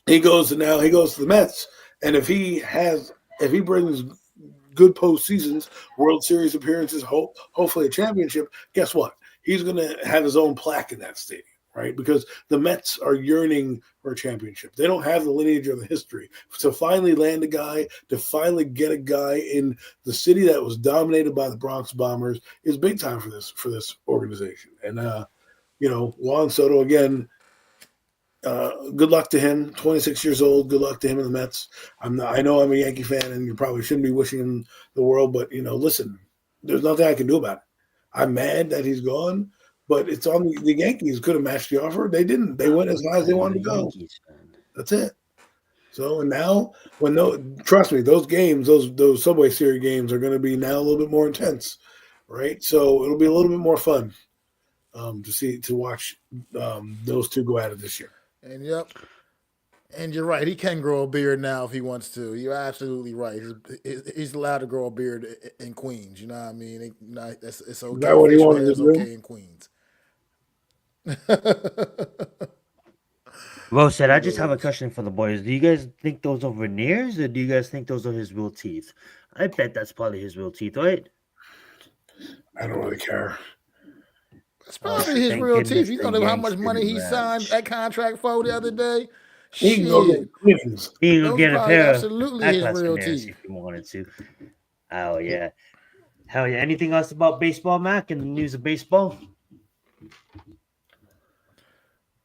he goes to the Mets, and if he brings good postseasons, World Series appearances, hopefully a championship, guess what? He's going to have his own plaque in that stadium. Right, because the Mets are yearning for a championship. They don't have the lineage or the history. To finally land a guy, to finally get a guy in the city that was dominated by the Bronx Bombers is big time for this organization. And Juan Soto again. Good luck to him. 26 years old. Good luck to him in the Mets. I know I'm a Yankee fan, and you probably shouldn't be wishing him the world, but listen, there's nothing I can do about it. I'm mad that he's gone. but it's on the Yankees could have matched the offer. They didn't. They went as high as they wanted to go. Yankees fan. That's it. So and now, trust me, those games, those Subway Series games are going to be now a little bit more intense, right? So it'll be a little bit more fun to watch those two go at it this year. And and you're right. He can grow a beard now if he wants to. You're absolutely right. He's allowed to grow a beard in Queens. You know what I mean? It's okay. Is that what he Facial wanted hair to is do? okay in Queens. Well said. I just have a question for the boys. Do you guys think those are veneers, or do you guys think those are his real teeth? I bet that's probably his real teeth, right? I don't really care. It's probably his Thank real teeth. goodness You the know how Yanks much money didn't he signed ranch. that contract for the other day? He can go Shit. get cleanings. He could Those are get a probably pair of absolutely his high-class real veneers teeth. if he wanted to. Oh, yeah. Hell yeah. Anything else about baseball, Mac, and the news of baseball?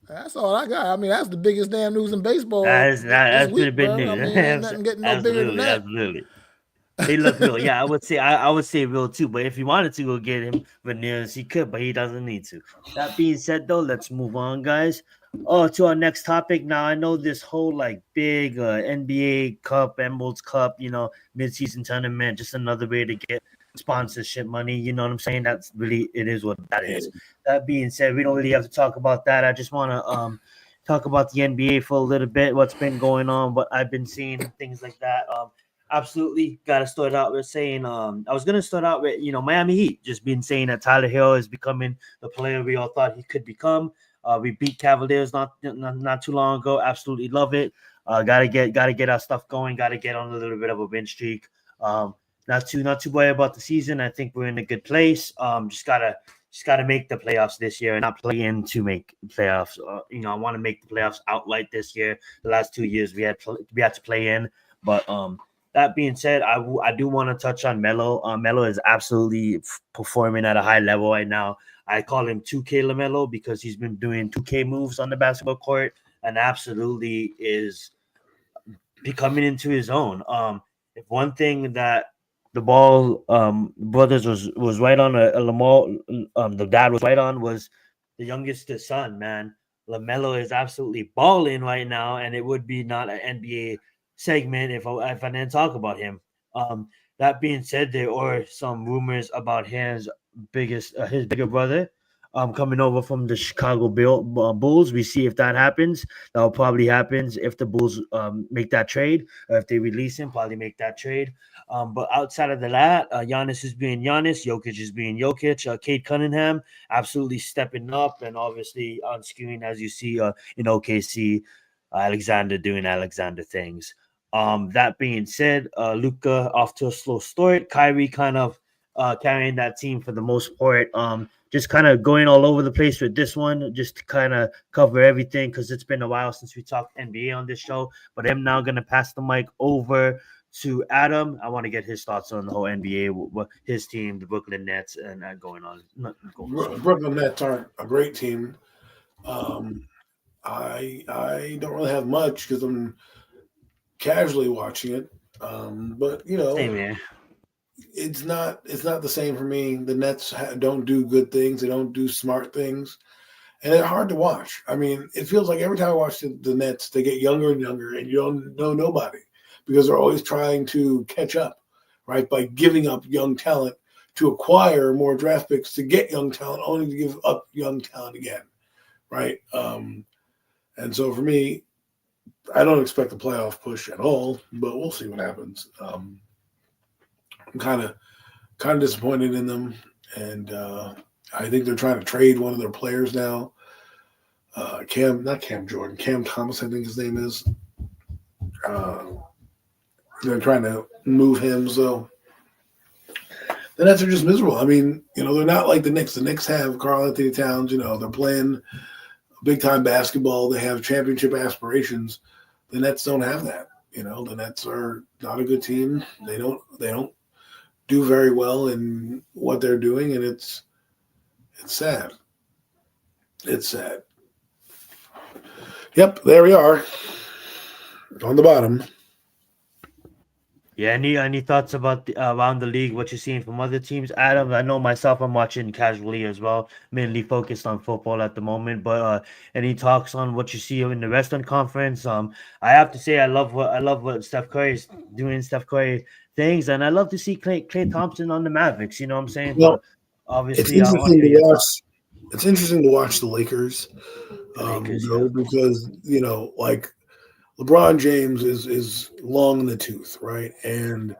That's all I got. I mean, that's the biggest damn news in baseball this That's pretty week, big bro. news. I mean, ain't nothing getting no bigger than that. Absolutely. He looked real. Yeah, I would say real too. But if he wanted to go get him veneers, he could, but he doesn't need to. That being said, though, let's move on, guys. Oh, to our next topic. Now I know this whole like big NBA Cup, Emeralds Cup, mid-season tournament, just another way to get sponsorship money. You know what I'm saying? That's really it is what that is. That being said, we don't really have to talk about that. I just want to talk about the NBA for a little bit. What's been going on? What I've been seeing, things like that. Absolutely got to start out with saying I was going to start out with Miami Heat just been saying that Tyler Hill is becoming the player we all thought he could become. We beat Cavaliers not too long ago. Absolutely love it. Gotta get our stuff going. Gotta get on a little bit of a win streak. Not too worried about the season. I think we're in a good place. Just gotta make the playoffs this year and not play in to make playoffs. I want to make the playoffs outright this year. The last 2 years we had to play in, but that being said, I do want to touch on Melo. Melo is absolutely performing at a high level right now. I call him 2K LaMelo because he's been doing 2K moves on the basketball court and absolutely is becoming into his own. If one thing that the Ball brothers was right on a Lamar, the dad was right on was the youngest son, man. LaMelo is absolutely balling right now, and it would be not an NBA segment if I didn't talk about him. That being said, there are some rumors about his bigger brother coming over from the Chicago Bulls. We see if that happens. That'll probably happen if the Bulls make that trade, or if they release him, probably make that trade. But outside of that, Giannis is being Giannis, Jokic is being Jokic, Cade Cunningham absolutely stepping up, and obviously on screen as you see in OKC, Alexander doing Alexander things. That being said, Luka off to a slow start. Kyrie kind of carrying that team for the most part. Just kind of going all over the place with this one, just to kind of cover everything because it's been a while since we talked NBA on this show. But I'm now going to pass the mic over to Adam. I want to get his thoughts on the whole NBA, what his team, the Brooklyn Nets, and going on. Brooklyn Nets aren't a great team. I don't really have much because I'm casually watching it. But Same here. It's not the same for me. The Nets don't do good things. They don't do smart things, and they're hard to watch. I mean, it feels like every time I watch the Nets, they get younger and younger, and you don't know nobody because they're always trying to catch up, right? By giving up young talent to acquire more draft picks to get young talent, only to give up young talent again, right? And so for me, I don't expect a playoff push at all, but we'll see what happens. I'm kind of disappointed in them, and I think they're trying to trade one of their players now. Cam Thomas, I think his name is. They're trying to move him, so the Nets are just miserable. I mean, they're not like the Knicks. The Knicks have Karl Anthony Towns. They're playing big time basketball. They have championship aspirations. The Nets don't have that. The Nets are not a good team. They don't do very well in what they're doing, and it's sad. It's sad. Yep, there we are on the bottom. Yeah, any thoughts about around the league? What you're seeing from other teams, Adam? I know myself, I'm watching casually as well, mainly focused on football at the moment. But any talks on what you see in the Western Conference? I have to say, I love what Steph Curry is doing, Steph Curry things, and I love to see Clay Thompson on the Mavericks. You know what I'm saying? Well, But it's obviously, I want to interesting hear to your watch. thoughts. It's interesting to watch the Lakers The Lakers, yeah, go because like LeBron James is long in the tooth, right? And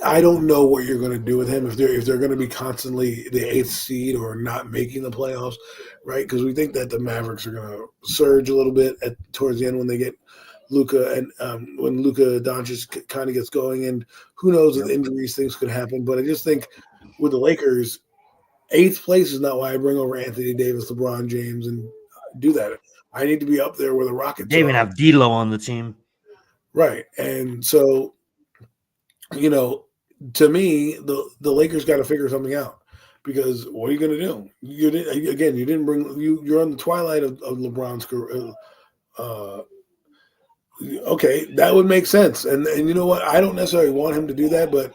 I don't know what you're going to do with him if they're going to be constantly the eighth seed or not making the playoffs, right? Because we think that the Mavericks are going to surge a little bit towards the end when they get Luca and when Luca Doncic kind of gets going, and who knows with yep. injuries things could happen. But I just think with the Lakers, eighth place is not why I bring over Anthony Davis, LeBron James, and do that. I need to be up there where the Rockets They even are, have D'Lo on the team. right? And so you know, to me, the Lakers got to figure something out because what are you going to do? You didn't bring you're on the twilight of LeBron's career. Uh, okay, that would make sense, and you know what? I don't necessarily want him to do that, but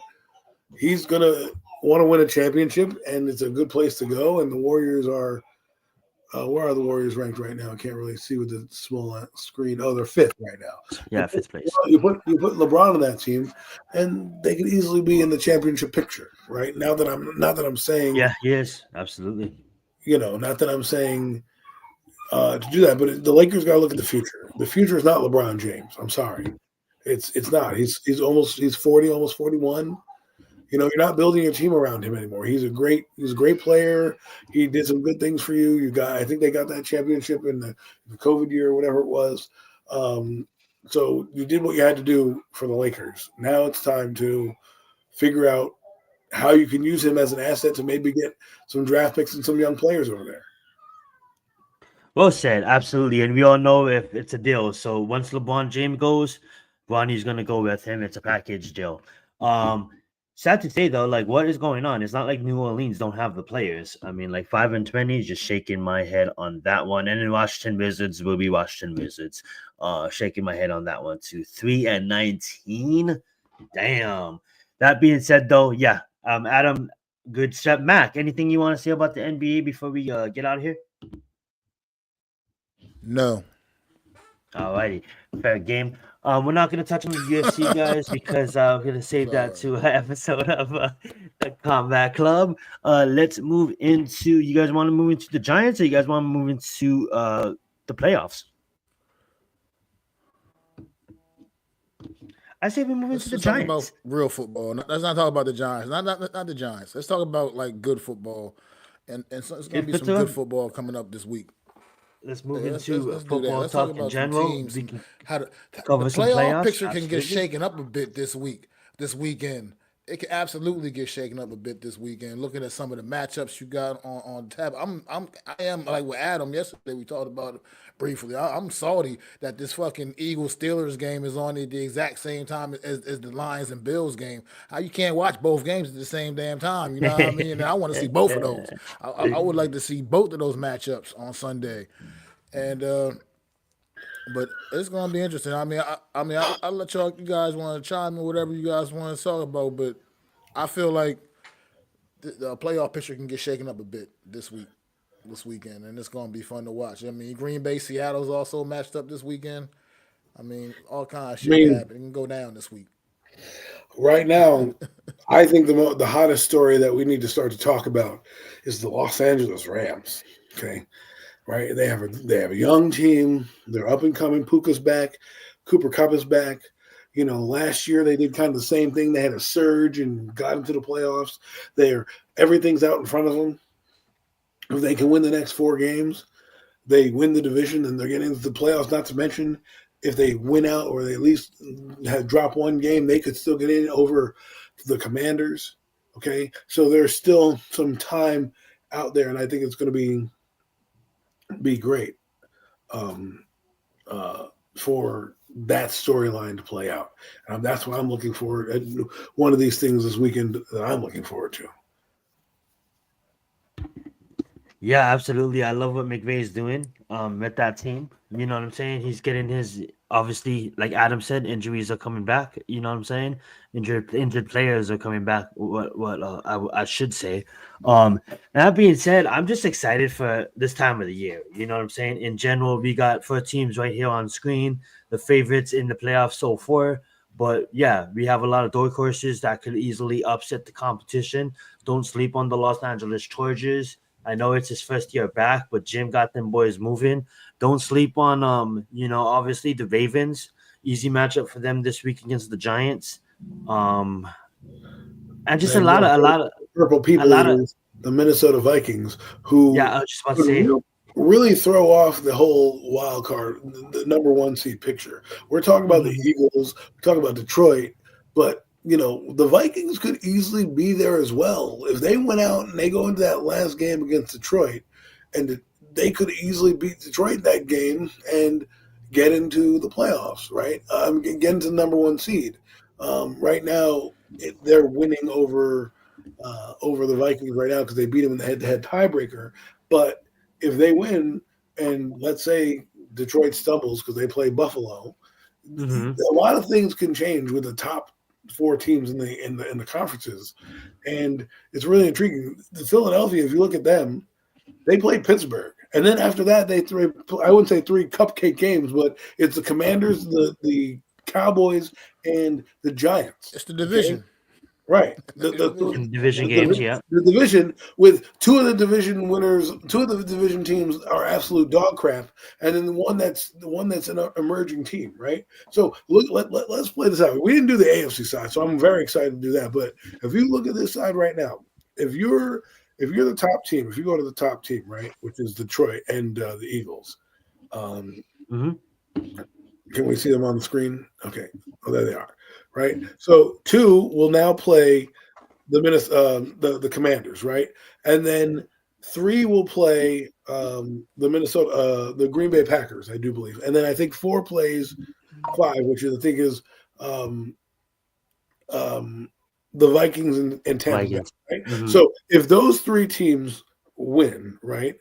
he's gonna want to win a championship, and it's a good place to go. And the Warriors are where are the Warriors ranked right now? I can't really see with the small screen. Oh, they're fifth right now. Yeah, fifth place. You put LeBron on that team, and they could easily be in the championship picture, right? Now that I'm not that I'm saying Yeah, he is absolutely. not that I'm saying to do that, but the Lakers got to look at the future. The future is not LeBron James. I'm sorry, it's not. He's 40, almost 41. You're not building your team around him anymore. He's a great player. He did some good things for you. I think they got that championship in the COVID year or whatever it was. Um, so you did what you had to do for the Lakers. Now it's time to figure out how you can use him as an asset to maybe get some draft picks and some young players over there. Well said, absolutely. And we all know if it's a deal. So once LeBron James goes, Bronny's gonna go with him. It's a package deal. Um, Sad to say though, like what is going on? It's not like New Orleans don't have the players. I mean, like 5-20, just shaking my head on that one. And then Washington Wizards will be Washington Wizards. Shaking my head on that one too. 3-19. Damn. That being said though, yeah. Adam, good step. Mac, anything you want to say about the NBA before we get out of here? No. Alrighty, fair game. We're not gonna touch on the UFC guys because we're gonna save that Sorry. to an episode of the Combat Club. Let's move into. You guys want to move into the Giants, or you guys want to move into the playoffs? I say we move into Let's the just talk about Giants. real football. Let's not talk about the Giants. Not the Giants. Let's talk about like good football, and so it's gonna Good be for some good two. football coming up this week. Let's Yeah, move let's, let's into let's do that. football Let's talk talk in about some general. teams We and can how the cover some playoff playoffs. picture can get Absolutely. shaken up a bit this weekend. It can absolutely get shaken up a bit this weekend. Looking at some of the matchups you got on tab, I am like with Adam yesterday. We talked about it briefly. I'm salty that this fucking Eagles Steelers game is on at the exact same time as the Lions and Bills game. How you can't watch both games at the same damn time? You know what I mean? And I want to see both of those. I would like to see both of those matchups on Sunday. And but it's gonna be interesting. I'll let you guys want to chime in whatever you guys want to talk about. But I feel like the playoff picture can get shaken up a bit this weekend, and it's gonna be fun to watch. I mean, Green Bay, Seattle's also matched up this weekend. I mean, all kind of I shit can mean, happen. It can go down this week. right now, I think the hottest story that we need to start to talk about is the Los Angeles Rams. Okay, right? They have a young team. They're up and coming. Puka's back. Cooper Cup is back. Last year they did kind of the same thing. They had a surge and got into the playoffs. Everything's out in front of them. If they can win the next 4 games, they win the division and they're getting into the playoffs. Not to mention, if they win out or they at least drop one game, they could still get in over the Commanders. Okay, so there's still some time out there, and I think it's going to be great um, for that storyline to play out. And that's what I'm looking for. One of these things this weekend that I'm looking forward to. Yeah, absolutely. I love what McVay is doing with that team. You know what I'm saying? He's getting his obviously, like Adam said, injuries are coming back. You know what I'm saying? Injured players are coming back. I should say. That being said, I'm just excited for this time of the year. You know what I'm saying? In general, we got 4 teams right here on screen, the favorites in the playoffs so far. But yeah, we have a lot of dark horses that could easily upset the competition. Don't sleep on the Los Angeles Chargers. I know it's his first year back, but Jim got them boys moving. Don't sleep on obviously the Ravens. Easy matchup for them this week against the Giants. Um and just a And lot of a lot of purple a people lot of eaters, the Minnesota Vikings, yeah, who I was just about to could say. really throw off the whole wild card, the number one seed picture. We're talking about the Mhm. Eagles, we're talking about Detroit, but the Vikings could easily be there as well. If they went out and they go into that last game against Detroit, and they could easily beat Detroit in that game and get into the playoffs, right? Get into the number one seed. Right now, they're winning over the Vikings right now because they beat them in the head-to-head tiebreaker. But if they win, and let's say Detroit stumbles because they play Buffalo, Mhm. a lot of things can change with the top four teams in the conferences, and it's really intriguing. The Philadelphia, if you look at them, they played Pittsburgh, and then after that, I wouldn't say three cupcake games, but it's the Commanders, the Cowboys, and the Giants. It's the Okay, division. right. The division. In division games, yeah. The division with two of the division winners, two of the division teams are absolute dog crap, and then the one that's an emerging team, right? So let's play this out. We didn't do the AFC side, so I'm very excited to do that. But if you look at this side right now, if you're the top team, if you go to the top team, right, which is Detroit and the Eagles, um, Mhm. can we see them on the screen? Okay, oh there they are, right? So two will now play the Commanders, right? And then three will play the Green Bay Packers, I do believe, and then I think four plays five, which I think is um, um, the Vikings and Tampa Bay, Vikings. right? Mhm. So if those three teams win, right,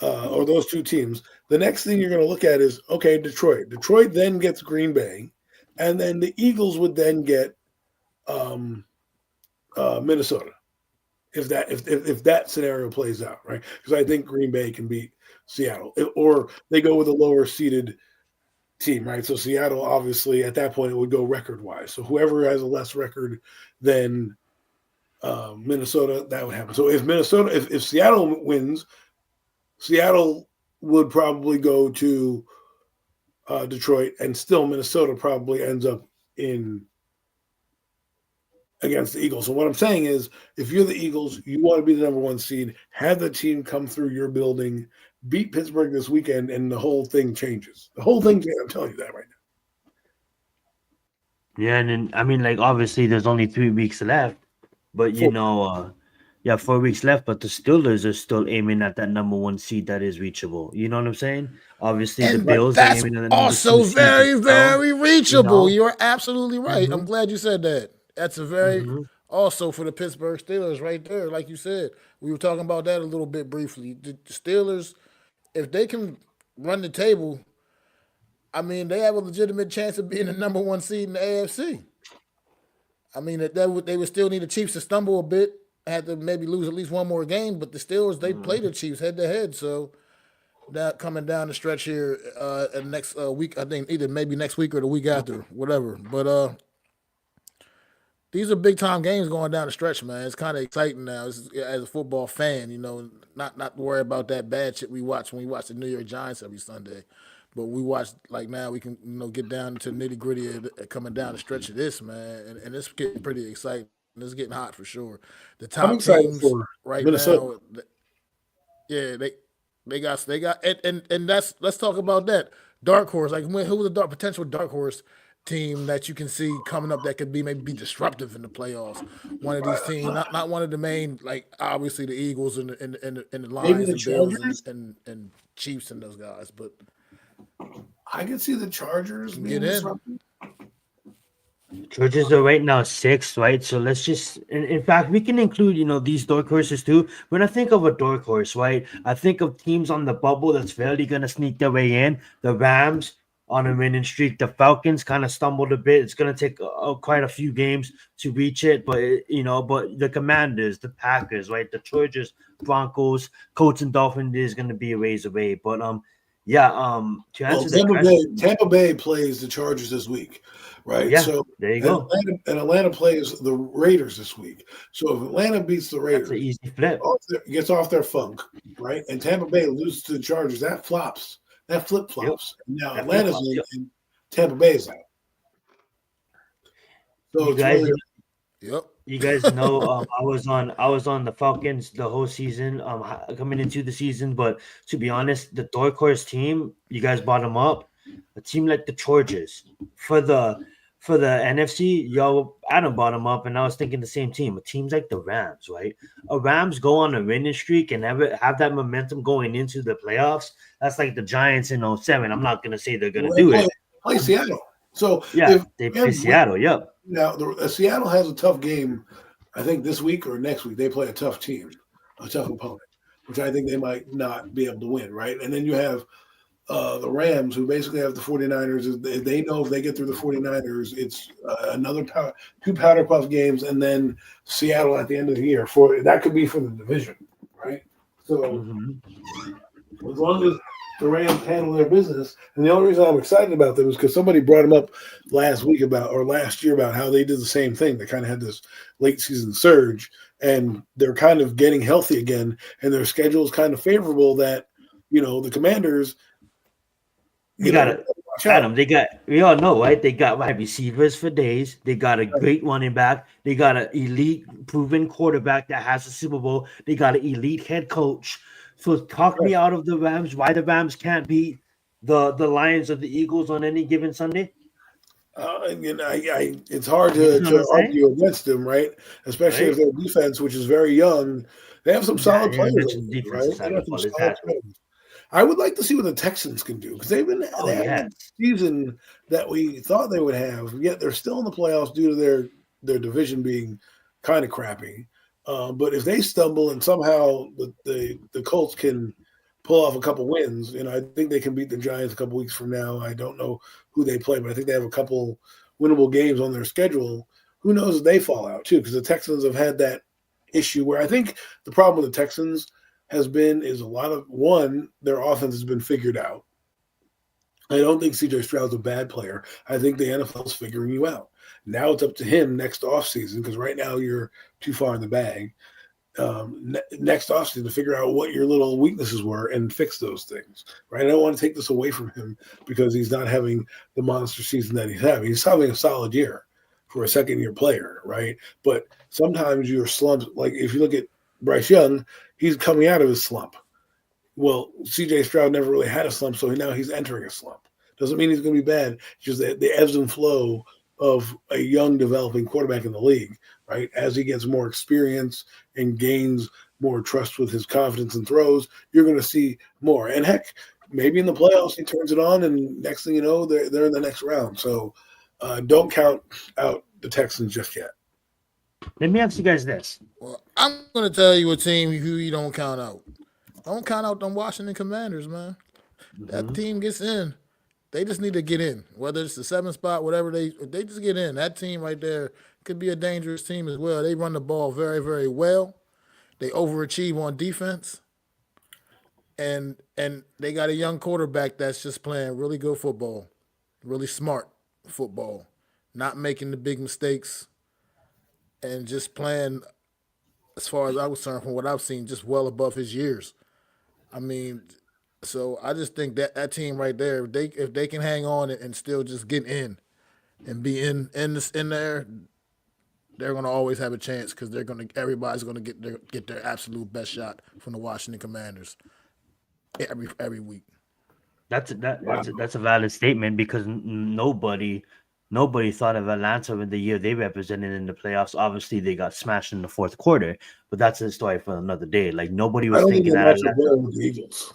or those two teams, the next thing you're going to look at is okay, Detroit. Detroit then gets Green Bay, and then the Eagles would then get um, Minnesota if that scenario plays out, right? Because I think Green Bay can beat Seattle, or they go with a lower seeded team, right? So Seattle, obviously, at that point, it would go record wise. So whoever has a less record than Minnesota, that would happen. So if Seattle wins, Seattle would probably go to Detroit, and still Minnesota probably ends up in against the Eagles. So what I'm saying is, if you're the Eagles, you want to be the number one seed, have the team come through your building, beat Pittsburgh this weekend, and the whole thing changes. The whole thing, I'm telling you that right Yeah, and then I mean, like obviously, there's only 3 weeks left, but now. yeah, 4 weeks left. But the Steelers are still aiming at that number one seed that is reachable. You know what I'm saying? Obviously, the And Bills are that's aiming at the number two also seed as very, well. very You reachable. know. You're absolutely right. I'm Hmm. glad you said that. That's a very Hmm. also for the Pittsburgh Steelers right there. Like you said, we were talking about that a little bit briefly. The Steelers, if they can run the table, I mean, they have a legitimate chance of being the number one seed in the AFC. I mean, they would still need the Chiefs to stumble a bit, had to maybe lose at least one more game. But the Steelers, they play the Chiefs head to head, so that coming down the stretch here in the next week, I think either maybe next week or the week after, whatever. But these are big time games going down the stretch, man. It's kind of exciting now as a football fan. Not to worry about that bad shit we watch when we watch the New York Giants every Sunday. But we watch like now we can get down to nitty gritty coming down the stretch of this, man, and it's getting pretty exciting. It's getting hot for sure. The I'm top excited teams for right Minnesota. now, yeah, they got and that's let's talk about that dark horse. Like who was a potential dark horse team that you can see coming up that could be maybe be disruptive in the playoffs? One of these teams, not one of the main like obviously the Eagles and the Maybe Lions the and Bills and, Chargers. and and Chiefs and those guys, but I could see the Chargers can get being in. disrupted. Chargers are right now six, right? So let's just, in fact, we can include, these dark horses too. When I think of a dark horse, right, I think of teams on the bubble that's fairly going to sneak their way in. The Rams, on a winning streak. The Falcons kind of stumbled a bit. It's going to take quite a few games to reach it, but but the Commanders, the Packers, right, the Chargers, Broncos, Colts, and Dolphins is going to be a ways away. But to Well, answer the question, Tampa Bay plays the Chargers this week, right? yeah, So there you and go. Atlanta plays the Raiders this week. So if Atlanta beats the That's Raiders, an easy flip. gets off their funk, right? And Tampa Bay loses to the Chargers, that flops. That flip flops. Now That Atlanta's flip-flops, in, yep. and Tampa Bay's out. So You it's guys, really Yep. you guys know I was on the Falcons the whole season, coming into the season. But to be honest, the dark horse team, you guys brought them up. A team like the Chargers for the NFC, Adam brought them up, and I was thinking the same team. Teams like the Rams, right? A Rams go on a winning streak and have that momentum going into the playoffs. That's like the Giants in 07. I'm not gonna say they're gonna do it. play Seattle. So Yeah, they play Seattle. Yep. Now, Seattle has a tough game, I think this week or next week. They play a tough team, a tough opponent, which I think they might not be able to win, right? And then you have the Rams, who basically have the 49ers. They know if they get through the 49ers, it's another two powder puff games, and then Seattle at the end of the year. That could be for the division, right? So as long as the Rams handle their business, and the only reason I'm excited about them is because somebody brought them up last year about how they did the same thing. They kind of had this late season surge, and they're kind of getting healthy again, and their schedule is kind of favorable. That the Commanders. You got it, Adam. We all know, right? They got wide receivers for days. They got a great running back. They got an elite, proven quarterback that has a Super Bowl. They got an elite head coach. So talk me out of the Rams. Why the Rams can't beat the Lions or the Eagles on any given Sunday? It's hard to argue against them, right? Especially if their defense, which is very young, they have some solid players, right? I would like to see what the Texans can do because they haven't had the season that we thought they would have. Yet they're still in the playoffs due to their division being kind of crappy. But if they stumble and somehow the Colts can pull off a couple wins, I think they can beat the Giants a couple weeks from now. I don't know who they play, but I think they have a couple winnable games on their schedule. Who knows if they fall out too? Because the Texans have had that issue where I think the problem with the Texans is their offense has been figured out. I don't think CJ Stroud's a bad player. I think the NFL's figuring you out. Now it's up to him next offseason because right now you're too far in the bag. Next offseason to figure out what your little weaknesses were and fix those things. Right? I don't want to take this away from him because he's not having the monster season that he's having. He's having a solid year for a second-year player, right? But sometimes you're slumped. Like if you look at Bryce Young, he's coming out of his slump. Well, CJ Stroud never really had a slump, so now he's entering a slump. Doesn't mean he's going to be bad. It's just the ebbs and flow of a young developing quarterback in the league, right? As he gets more experience and gains more trust with his confidence and throws, you're going to see more. And heck, maybe in the playoffs he turns it on, and next thing you know, they're in the next round. So don't count out the Texans just yet. Let me ask you guys this. Well, I'm going to tell you a team who you don't count out. Don't count out them Washington Commanders, man. That team gets in. They just need to get in. Whether it's the 7th spot, whatever, they just get in. That team right there could be a dangerous team as well. They run the ball very, very well. They overachieve on defense. And they got a young quarterback that's just playing really good football, really smart football, not making the big mistakes, and just playing, as far as I was concerned, from what I've seen, just well above his years. I mean, so I just think that team right there, if they can hang on and still just get in and be in there, they're going to always have a chance because everybody's going to get their absolute best shot from the Washington Commanders every week. That's a valid statement because nobody thought of Atlanta in the year they represented in the playoffs. Obviously, they got smashed in the fourth quarter, but that's a story for another day. Like nobody was thinking that Atlanta. With the Eagles.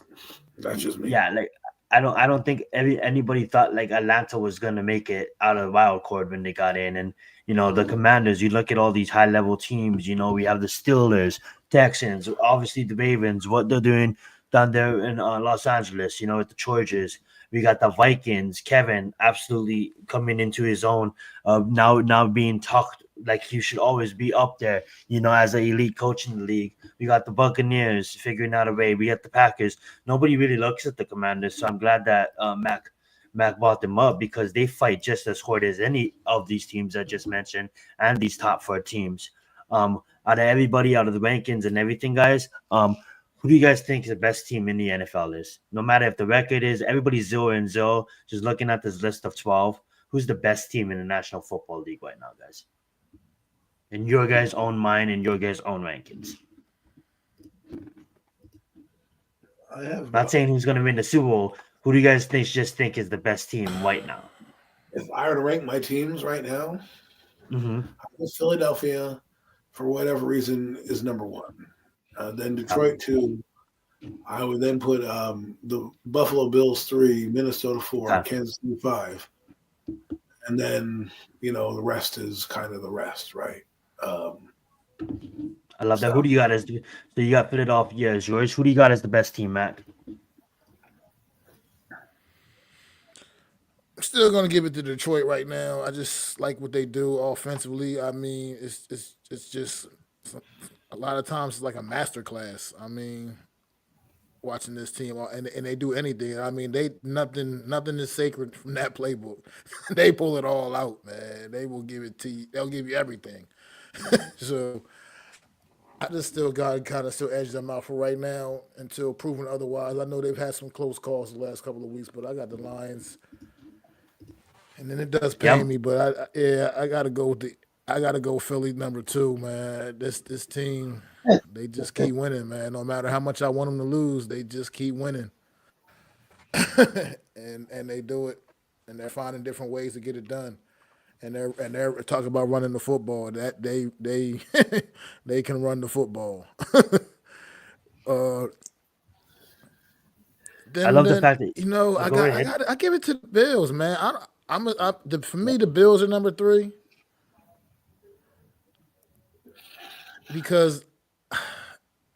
That's just me. Yeah, like I don't think anybody thought like Atlanta was gonna make it out of the wild card when they got in, and the Commanders. You look at all these high level teams. We have the Steelers, Texans, obviously the Ravens. What they're doing down there in Los Angeles, with the Chargers. We got the Vikings. Kevin absolutely coming into his own. Now being talked like he should always be up there, as an elite coach in the league. We got the Buccaneers figuring out a way. We got the Packers. Nobody really looks at the Commanders, so I'm glad that Mac brought them up because they fight just as hard as any of these teams I just mentioned and these top 4 teams. Out of everybody, out of the rankings and everything, guys, who do you guys think the best team in the NFL is? No matter if the record is everybody's 0-0, just looking at this list of 12, who's the best team in the National Football League right now, guys? In your guys' own mind, in your guys' own rankings. Not saying who's going to win the Super Bowl. Who do you guys think is the best team right now? If I were to rank my teams right now, Mm-hmm. Philadelphia, for whatever reason, is number 1. Then Detroit 2. I would then put the Buffalo Bills 3, Minnesota 4, Kansas City 5. And then, the rest is kind of the rest, right? I love that. Who do you got so you got Philadelphia as yours. Who do you got as the best team, Matt? I'm still gonna give it to Detroit right now. I just like what they do offensively. I mean, it's just a lot of times it's like a master class. I mean, watching this team and they do anything. I mean, nothing is sacred from that playbook. They pull it all out, man. They will give it to you. They'll give you everything. So I just still got kind of still edge them out for right now until proven otherwise. I know they've had some close calls the last couple of weeks, but I got the Lions. And then it does pain me, but I gotta go with I gotta go Philly number 2, man. This team, they just keep winning, man. No matter how much I want them to lose, they just keep winning, and they do it, and they're finding different ways to get it done, and they're talking about running the football. That they they can run the football. I love the fact that I give it to the Bills, man. For me, the Bills are number 3 because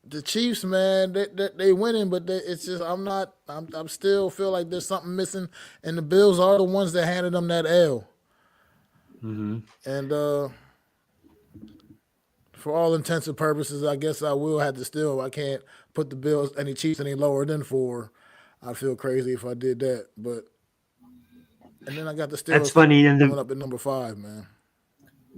the Chiefs, man, they winning, but it's just I'm still feel like there's something missing, and the Bills are the ones that handed them that L. Mm-hmm. And for all intents and purposes, I guess I will have to still. I can't put the Bills and the Chiefs any lower than 4. I'd feel crazy if I did that, but. And then I got the Steelers. That's funny. Coming up at number 5, man.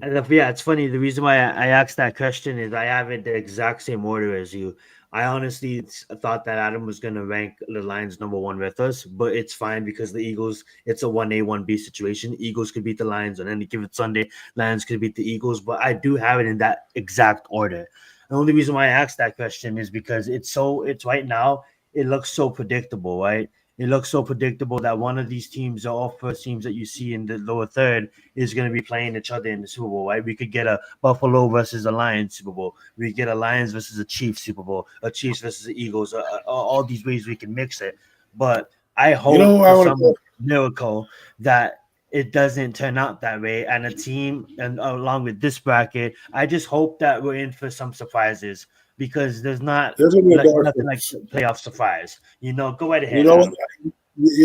Yeah, it's funny. The reason why I asked that question is I have it the exact same order as you. I honestly thought that Adam was going to rank the Lions number 1 with us, but it's fine because the Eagles, it's a 1A, 1B situation. Eagles could beat the Lions on any given Sunday. Lions could beat the Eagles, but I do have it in that exact order. The only reason why I asked that question is because it's right now, it looks so predictable, right? It looks so predictable that one of these teams, the all first teams that you see in the lower third, is going to be playing each other in the Super Bowl, right? We could get a Buffalo versus a Lions Super Bowl. We could get a Lions versus a Chiefs Super Bowl, a Chiefs versus the Eagles, all these ways we can mix it. But I hope for some miracle that it doesn't turn out that way. And a team, and along with this bracket, I just hope that we're in for some surprises. Because there's nothing like playoff surprise. Go right ahead. You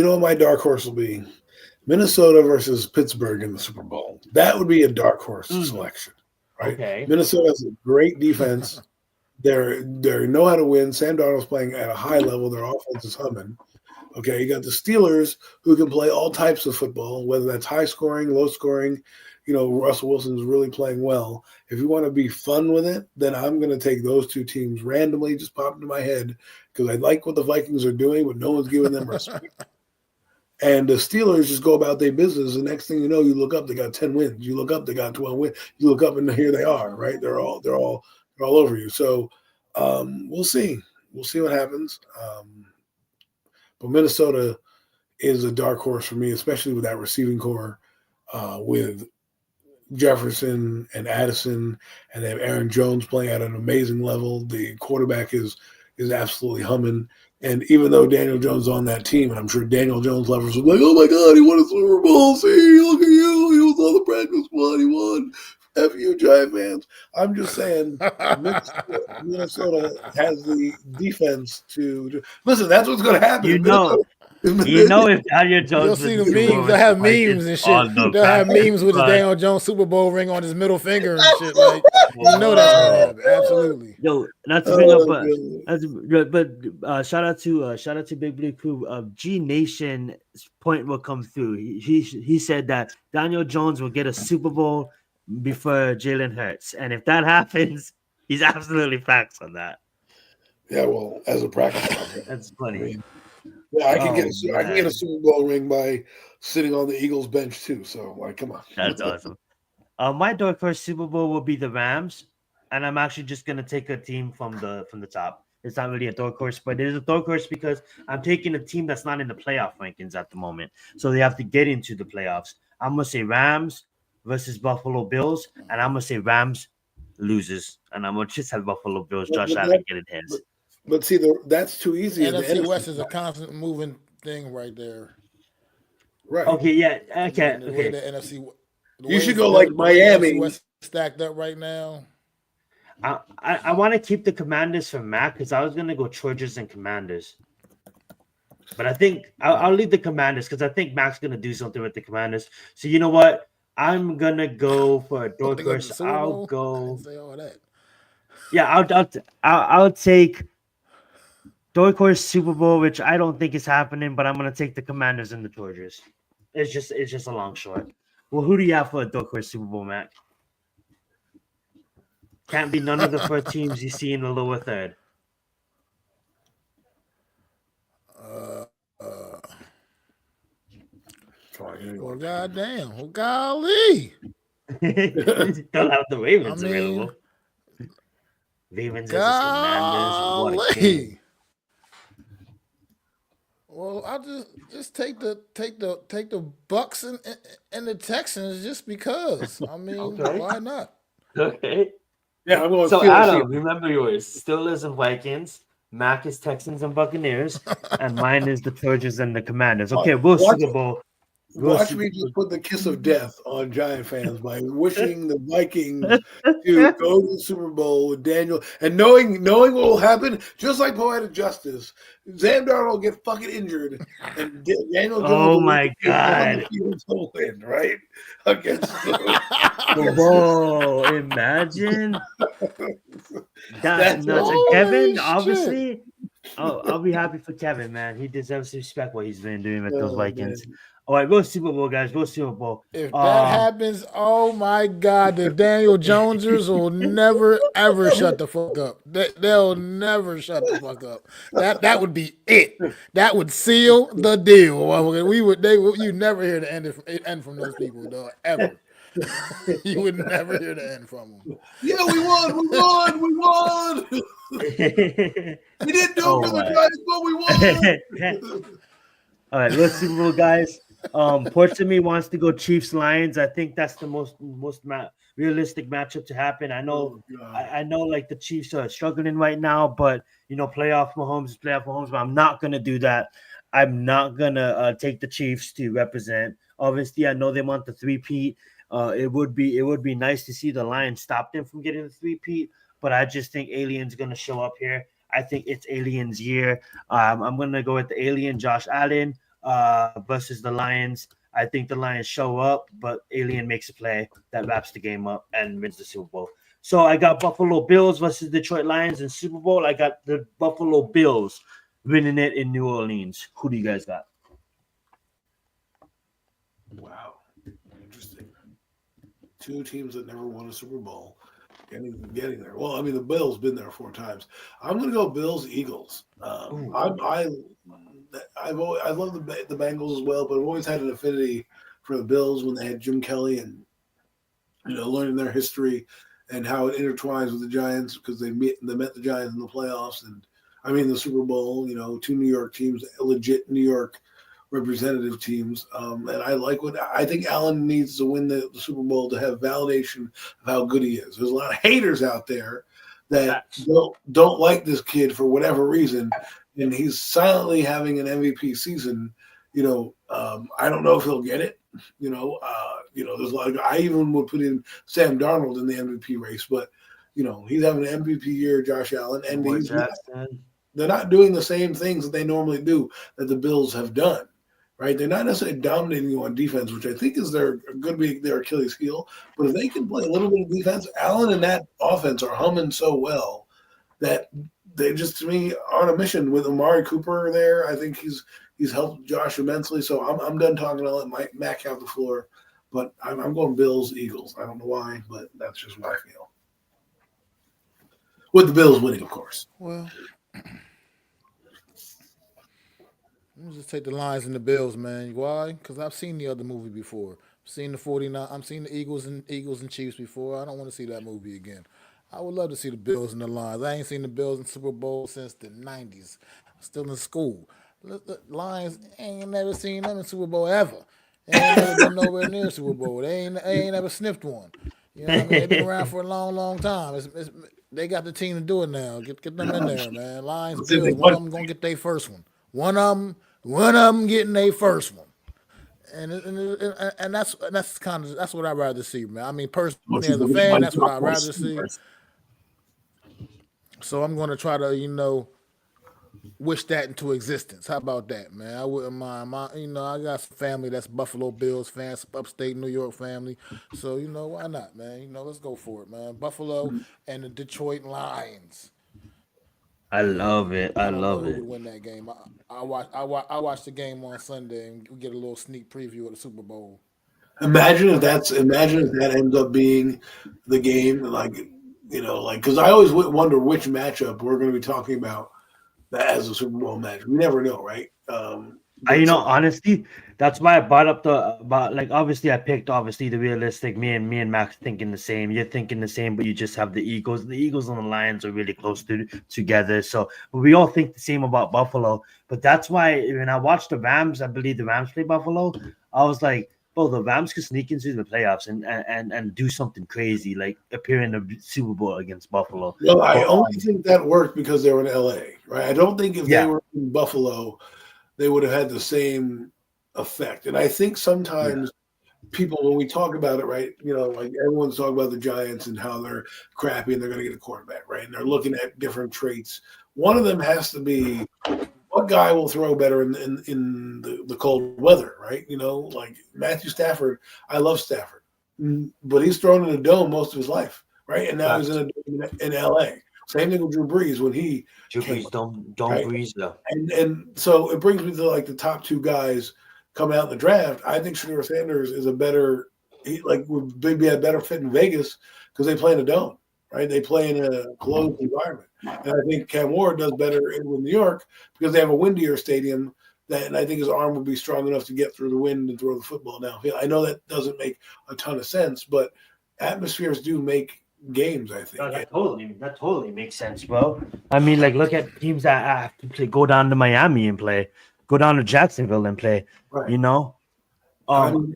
know what my dark horse will be? Minnesota versus Pittsburgh in the Super Bowl. That would be a dark horse selection, right? Okay. Minnesota has a great defense. They know how to win. Sam Darnold's playing at a high level. Their offense is humming. Okay, you got the Steelers who can play all types of football, whether that's high scoring, low scoring. Russell Wilson's really playing well. If you want to be fun with it, then I'm going to take those 2 teams randomly, just pop into my head, because I like what the Vikings are doing, but no one's giving them respect. And the Steelers just go about their business. The next thing you know, you look up, they got 10 wins. You look up, they got 12 wins. You look up, and here they are, right? They're all over you. So we'll see. We'll see what happens. But Minnesota is a dark horse for me, especially with that receiving core with Jefferson and Addison, and they have Aaron Jones playing at an amazing level. The quarterback is absolutely humming. And even though Daniel Jones is on that team, and I'm sure Daniel Jones lovers are like, oh my God, he won a Super Bowl. See, look at you. He was on the practice squad. He won. F you, Giant fans. I'm just saying Minnesota has the defense to – listen, that's what's going to happen. You know, if Daniel Jones You'll was see the the Super Bowl memes. with They'll the have Vikings memes and on shit. the They'll have practice memes with his squad. Daniel Jones Super Bowl ring on his middle finger and shit. Like, you know that's gonna happen. Absolutely. Yo, not to bring up, God. shout out to Big Blue Crew. G Nation's point will come through. He said that Daniel Jones will get a Super Bowl before Jalen Hurts, and if that happens, he's absolutely facts on that. Yeah, well, as a practice object. That's I funny. mean, yeah, I can get Man, a Super Bowl ring by sitting on the Eagles bench too. So, like, come on. that's awesome. My dark horse Super Bowl will be the Rams, and I'm actually just gonna take a team from the top. It's not really a dark horse, but it is a dark horse because I'm taking a team that's not in the playoff rankings at the moment, so they have to get into the playoffs. I'm gonna say Rams versus Buffalo Bills, and I'm gonna say Rams loses, and I'm gonna just have Buffalo Bills. But, Josh but, Allen that, getting but, his. but see, that's too easy in the NFC NFC West is a side. constant moving thing right there. Right. Okay, yeah, The way okay. the NFC, You should go like the way the NFC Miami. West is stacked up right now. I want to keep the Commanders for Mac because I was gonna go Chargers and Commanders. But I think I'll leave the Commanders because I think Mac's gonna do something with the Commanders. So you know what? I'm gonna go for a dark They go to the horse. Super I'll Bowl. I go. didn't say all that. Yeah, I'll take dark horse Super Bowl, which I don't think is happening, but I'm gonna take the Commanders and the Chargers. It's just a long shot. Well, who do you have for a dark horse Super Bowl, Mac? Can't be none of the four teams you see in the lower third. Uh, uh, Fine, well, anyway. goddamn. Well, golly. Don't have the Ravens I mean, available. Ravens versus Commanders. What a game. golly. Well, I'll just take the Bucks and the Texans just because. I mean, Okay. why not? Okay. Yeah, I'm going. So Steelers. Adam, remember yours. Steelers and Vikings. Mac is Texans and Buccaneers, and mine is the Chargers and the Commanders. Okay, we'll Super Bowl. Watch me just put the kiss of death on Giant fans by wishing the Vikings to go to the Super Bowl with Daniel and knowing what will happen, just like Poetic Justice. Sam Darnold will get fucking injured, and Daniel Jones. Oh will my God! win, right? Against Whoa! Imagine that's nuts. And Kevin, obviously, I'll be happy for Kevin, man. He deserves respect what he's been doing with those Vikings. Man. All right, we'll Super Bowl, guys. We'll Super Bowl. If that happens, oh my God, the Daniel Jonesers will never ever shut the fuck up. They'll never shut the fuck up. That would be it. That would seal the deal. You never hear the end from those people, though, ever. You would never hear the end from them. Yeah, we won. We didn't do it for the Giants, but we won. All right, let's Super Bowl, guys. Ports of me wants to go Chiefs Lions. I think that's the most realistic matchup to happen. I know, I know, like the Chiefs are struggling right now, but you know, playoff Mahomes is playoff Mahomes. But I'm not gonna do that. I'm not gonna take the Chiefs to represent. Obviously, I know they want the three-peat. It would be nice to see the Lions stop them from getting the three-peat, but I just think Alien's gonna show up here. I think it's Alien's year. I'm gonna go with the Alien, Josh Allen, versus the Lions. I think the Lions show up, but Alien makes a play that wraps the game up and wins the Super Bowl. So I got Buffalo Bills versus Detroit Lions in Super Bowl. I got the Buffalo Bills winning it in New Orleans. Who do you guys got? Wow, interesting. Two teams that never won a Super Bowl. Getting there. Well, I mean, the Bills been there 4 times. I'm going to go Bills Eagles. I love the Bengals as well, but I've always had an affinity for the Bills when they had Jim Kelly and learning their history and how it intertwines with the Giants because they met the Giants in the playoffs and the Super Bowl. 2 New York teams, legit New York representative teams, and I think Allen needs to win the Super Bowl to have validation of how good he is. There's a lot of haters out there that don't like this kid for whatever reason, and he's silently having an MVP season. I don't know if he'll get it. There's a lot of. I even would put in Sam Darnold in the MVP race, but he's having an MVP year, Josh Allen, and they're not doing the same things that they normally do that the Bills have done. Right? They're not necessarily dominating you on defense, which I think is going to be their Achilles heel. But if they can play a little bit of defense, Allen and that offense are humming so well that they just, to me, are on a mission with Amari Cooper there. I think he's helped Josh immensely. So I'm done talking. I'll let Mac have the floor. But I'm going Bills, Eagles. I don't know why, but that's just what I feel. With the Bills winning, of course. Well, let me just take the Lions and the Bills, man. Why? Because I've seen the other movie before. I've seen the 49. I've seen the Eagles and Chiefs before. I don't want to see that movie again. I would love to see the Bills and the Lions. I ain't seen the Bills in Super Bowl since the '90s. I'm still in school. Lions ain't never seen them in Super Bowl ever. They ain't never been nowhere near Super Bowl. They ain't never sniffed one. You know what I mean? They've been around for a long, long time. They got the team to do it now. Get them in there, man. Lions, Bills. One of them gonna get their first one. One of them getting their first one. And that's what I'd rather see, man. I mean, personally as a fan, that's what I'd rather see. So I'm gonna try to, wish that into existence. How about that, man? I wouldn't mind. I got some family that's Buffalo Bills fans, upstate New York family. So why not, man? Let's go for it, man. Buffalo and the Detroit Lions. I love it. I I don't know love who it. would win that game. I watched the game on Sunday and we get a little sneak preview of the Super Bowl. Imagine if that ends up being the game, because I always wonder which matchup we're going to be talking about that as a Super Bowl match. We never know, right? But so Honestly, that's why I brought up about like obviously I picked obviously the realistic. Me and Max thinking the same. You're thinking the same, but you just have the Eagles. The Eagles and the Lions are really close together. So we all think the same about Buffalo. But that's why when I watched the Rams, I believe the Rams play Buffalo. I was like, bro, the Rams could sneak into the playoffs and do something crazy, like appear in the Super Bowl against Buffalo. well, I But only think that worked because they were in LA, right? I don't think if they yeah, were in Buffalo, they would have had the same effect. And I think yeah, sometimes people, when we talk about it, right, like everyone's talking about the Giants and how they're crappy and they're going to get a quarterback, right? And they're looking at different traits. One of them has to be what guy will throw better in the cold weather, right? Like Matthew Stafford. I love Stafford, but he's thrown in a dome most of his life, right? And now he's in facts. a dome in LA. Same thing with Drew Brees when he Drew came Brees up, don't right? breeze though. And so it brings me to like the top two guys come out in the draft. I think Shador Sanders is would be a better fit in Vegas because they play in a dome, right? They play in a closed environment. And I think Cam Ward does better with New York because they have a windier stadium and I think his arm would be strong enough to get through the wind and throw the football downfield. I know that doesn't make a ton of sense, but atmospheres do make games, I No, think. that totally makes sense, bro. I mean, like, look at teams that have to go down to Miami and play, go down to Jacksonville and play. Right. You know, And I um, mean,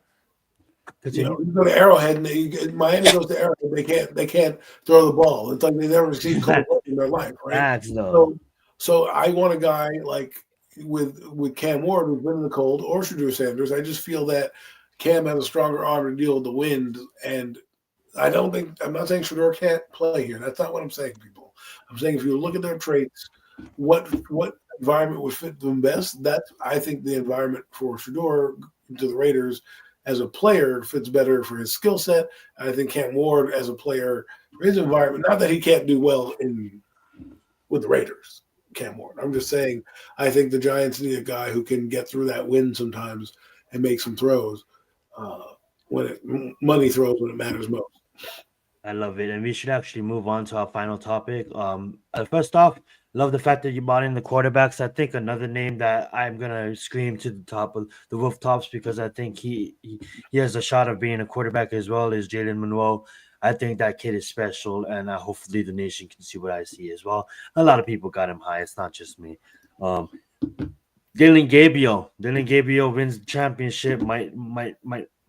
continue. you go to Arrowhead and Miami goes to Arrowhead. They can't throw the ball. It's like they've never seen cold weather in their life, right? Facts, though. So I want a guy like with Cam Ward who's been in the cold or Shador Sanders. I just feel that Cam has a stronger arm to deal with the wind, and I'm not saying Shador can't play here. That's not what I'm saying, people. I'm saying if you look at their traits, what environment would fit them best? That's I think the environment for Shador to the Raiders as a player fits better for his skill set. I think Cam Ward as a player for his environment, not that he can't do well with the Raiders, Cam Ward. I'm just saying I think the Giants need a guy who can get through that wind sometimes and make some throws uh, money throws when it matters most. I love it, and we should actually move on to our final topic. First off, love the fact that you brought in the quarterbacks. I think another name that I'm gonna scream to the top of the rooftops because I think he has a shot of being a quarterback as well is Jalen Monroe. I think that kid is special, and hopefully the nation can see what I see as well. A lot of people got him high. It's not just me. Um, Dylan Gabriel wins the championship. Might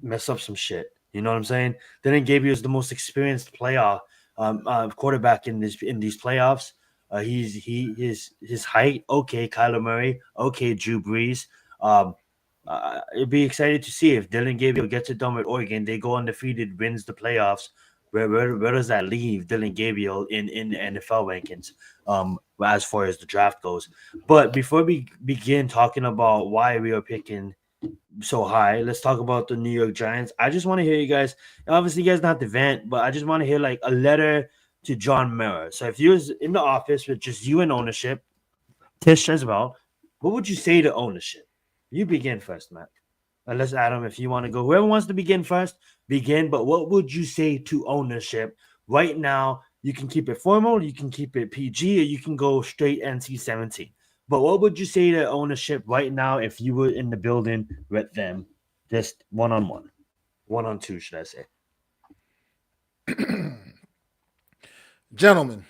mess up some shit. You know what I'm saying? Dylan Gabriel is the most experienced quarterback in these playoffs. His height okay. Kyler Murray okay. Drew Brees. Um, it'd be excited to see if Dylan Gabriel gets it done with Oregon. They go undefeated, wins the playoffs where does that leave Dylan Gabriel in the NFL rankings? As far as the draft goes. But before we begin talking about why we are picking so high, let's talk about the New York Giants. I just want to hear you guys. Obviously, you guys not the vent, but I just want to hear like a letter to John Mara. So if you was in the office with just you and ownership, Tish as well, what would you say to ownership? You begin first, Matt. Unless Adam, if you want to go, whoever wants to begin first, begin. But what would you say to ownership right now? You can keep it formal, you can keep it PG, or you can go straight NC-17. But what would you say to ownership right now if you were in the building with them, just one-on-one, one-on-two, should I say? Gentlemen,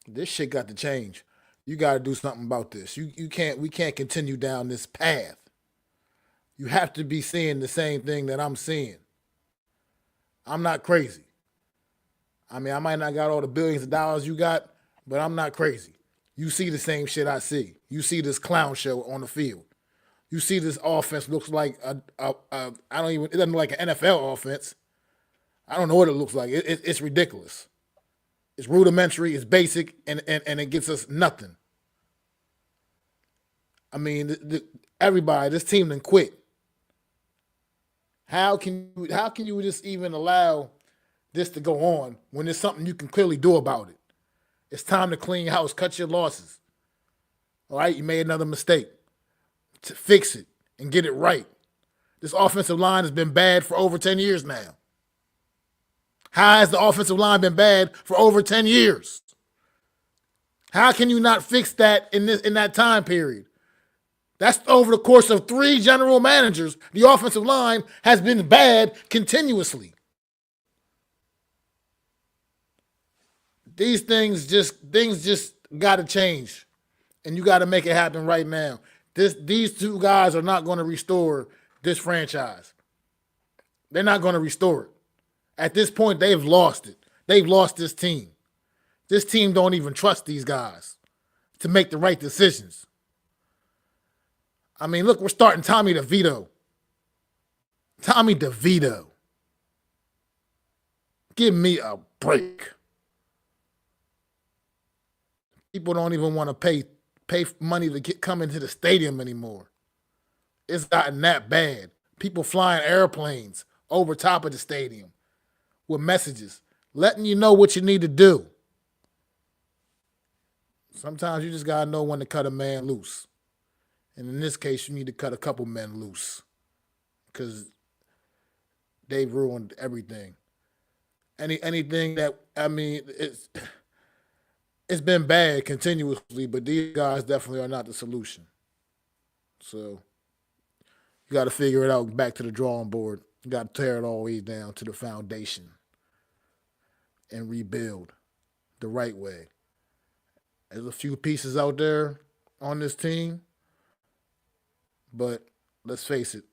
this shit got to change. You got to do something about this. We can't continue down this path. You have to be seeing the same thing that I'm seeing. I'm not crazy. I mean, I might not got all the billions of dollars you got, but I'm not crazy. You see the same shit I see. You see this clown show on the field. You see this offense looks like it doesn't look like an NFL offense. I don't know what it looks like. It's ridiculous. It's rudimentary, it's basic, and it gets us nothing. I mean, everybody, this team done quit. How can you just even allow this to go on when there's something you can clearly do about it? It's time to clean house, cut your losses. All right, you made another mistake. To fix it and get it right. This offensive line has been bad for over 10 years now. How has the offensive line been bad for over 10 years? How can you not fix that in that time period? That's over the course of 3 general managers. The offensive line has been bad continuously. Things just got to change, and you got to make it happen right now. These 2 guys are not going to restore this franchise. They're not going to restore it. At this point, they've lost it. They've lost this team. This team don't even trust these guys to make the right decisions. I mean, look, we're starting Tommy DeVito. Tommy DeVito. Give me a break. People don't even want to pay money to come into the stadium anymore. It's gotten that bad. People flying airplanes over top of the stadium with messages, letting you know what you need to do. Sometimes you just got to know when to cut a man loose. And in this case, you need to cut a couple men loose because they've ruined everything. Anything that, I mean, it's been bad continuously, but these guys definitely are not the solution. So you got to figure it out, back to the drawing board. You got to tear it all the way down to the foundation and rebuild the right way. There's a few pieces out there on this team, but let's face it,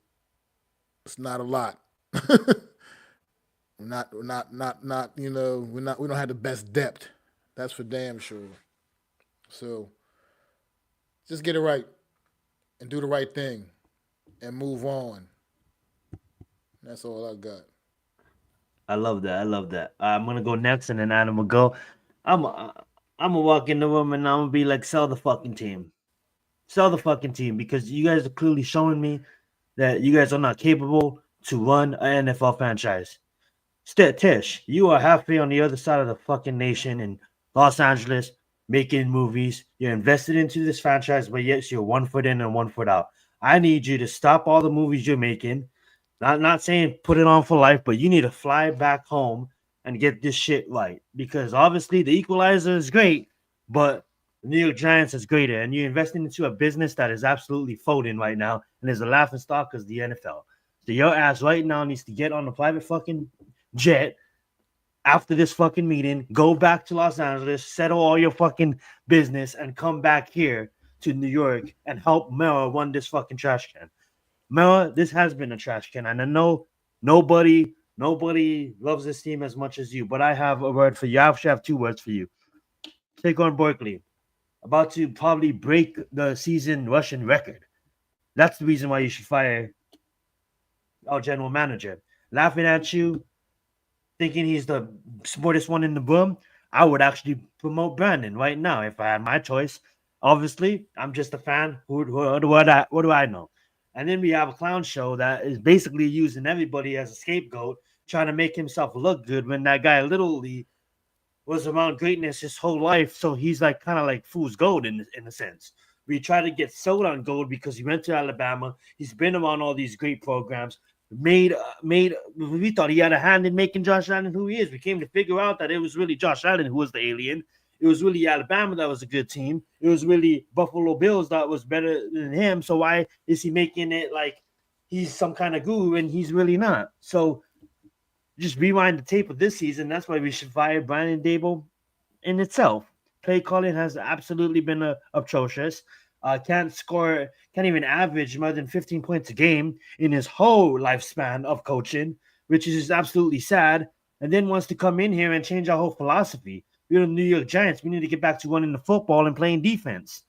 it's not a lot. we don't have the best depth. That's for damn sure. So just get it right and do the right thing and move on. That's all I got. I love that. I'm gonna go next, and then Adam will go. I'm gonna walk in the room and I'm gonna be like, sell the fucking team. Sell the fucking team, because you guys are clearly showing me that you guys are not capable to run an NFL franchise. Tish, you are halfway on the other side of the fucking nation in Los Angeles making movies. You're invested into this franchise, but yet you're 1 foot in and 1 foot out. I need you to stop all the movies you're making. Not saying put it on for life, but you need to fly back home and get this shit right. Because obviously the Equalizer is great, but the New York Giants is greater. And you're investing into a business that is absolutely folding right now and is a laughing stock because the NFL. So your ass right now needs to get on a private fucking jet after this fucking meeting, go back to Los Angeles, settle all your fucking business, and come back here to New York and help Mara run this fucking trash can. Mara, this has been a trash can, and I know nobody loves this team as much as you, but I have a word for you. I actually have 2 words for you. Saquon Barkley, about to probably break the season rushing record. That's the reason why you should fire our general manager. Laughing at you, thinking he's the smartest one in the room, I would actually promote Brandon right now if I had my choice. Obviously, I'm just a fan. What do I know? And then we have a clown show that is basically using everybody as a scapegoat, trying to make himself look good when that guy literally was around greatness his whole life. So he's like kind of like fool's gold in a sense. We try to get sold on gold because he went to Alabama. He's been around all these great programs. Made. We thought he had a hand in making Josh Allen who he is. We came to figure out that it was really Josh Allen who was the alien. It was really Alabama that was a good team. It was really Buffalo Bills that was better than him. So why is he making it like he's some kind of guru and he's really not? So just rewind the tape of this season. That's why we should fire Brian Dable in itself. Play calling has absolutely been atrocious. Can't even average more than 15 points a game in his whole lifespan of coaching, which is just absolutely sad. And then wants to come in here and change our whole philosophy. We're the New York Giants. We need to get back to running the football and playing defense.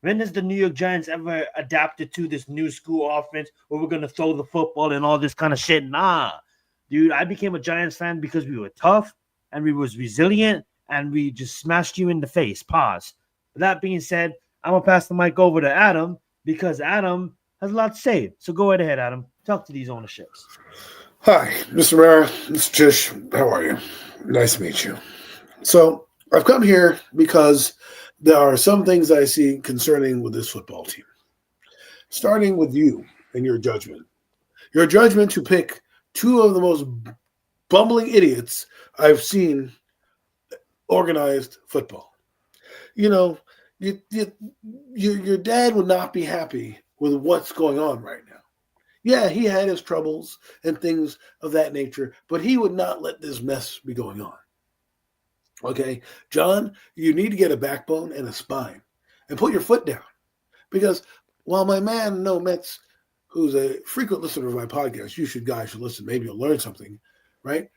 When has the New York Giants ever adapted to this new school offense where we're going to throw the football and all this kind of shit? Nah. Dude, I became a Giants fan because we were tough and we was resilient and we just smashed you in the face. Pause. With that being said, I'm going to pass the mic over to Adam because Adam has a lot to say. So go right ahead, Adam. Talk to these ownerships. Hi, Mr. Mara, Mr. Tish. How are you? Nice to meet you. So I've come here because there are some things I see concerning with this football team. Starting with you and your judgment. Your judgment to pick two of the most bumbling idiots I've seen organized football. You know, your dad would not be happy with what's going on right now. Yeah, he had his troubles and things of that nature, but he would not let this mess be going on. Okay, John, you need to get a backbone and a spine and put your foot down. Because while my man, No Mets, who's a frequent listener of my podcast, guys should listen, maybe you'll learn something, right?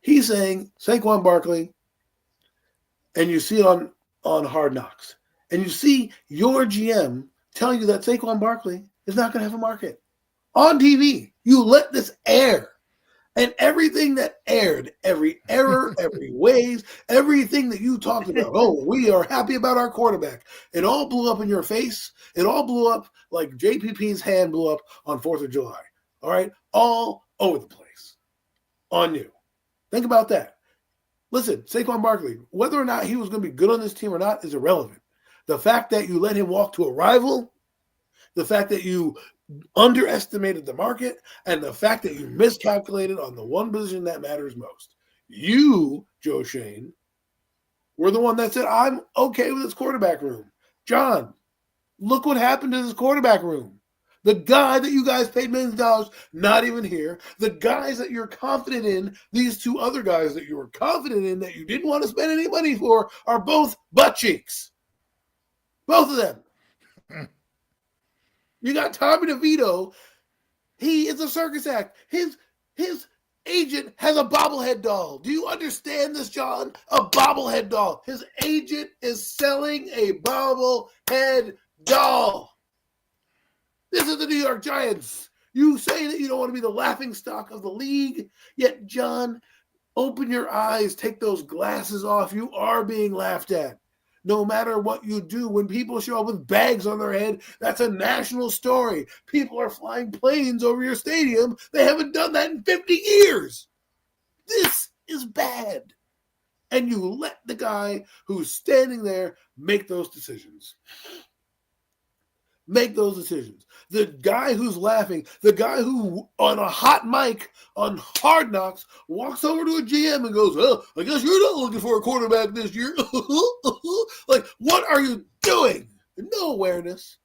He's saying Saquon Barkley, and you see it on Hard Knocks, and you see your GM telling you that Saquon Barkley is not going to have a market. On TV, you let this air. And everything that aired, every error, every ways, everything that you talked about, oh, we are happy about our quarterback. It all blew up in your face. It all blew up like JPP's hand blew up on 4th of July. All right? All over the place. On you. Think about that. Listen, Saquon Barkley, whether or not he was going to be good on this team or not is irrelevant. The fact that you let him walk to a rival, the fact that you underestimated the market, and the fact that you miscalculated on the one position that matters most. You, Joe Shane, were the one that said, I'm okay with this quarterback room. John, look what happened to this quarterback room. The guy that you guys paid millions of dollars, not even here. The guys that you're confident in, these two other guys that you were confident in that you didn't want to spend any money for, are both butt cheeks. Both of them. You got Tommy DeVito. He is a circus act. His agent has a bobblehead doll. Do you understand this, John? A bobblehead doll. His agent is selling a bobblehead doll. This is the New York Giants. You say that you don't want to be the laughingstock of the league, yet, John, open your eyes. Take those glasses off. You are being laughed at. No matter what you do, when people show up with bags on their head, that's a national story. People are flying planes over your stadium. They haven't done that in 50 years. This is bad. And you let the guy who's standing there make those decisions. Make those decisions. The guy who's laughing, the guy who on a hot mic on Hard Knocks walks over to a GM and goes, oh, I guess you're not looking for a quarterback this year. Like, what are you doing? No awareness,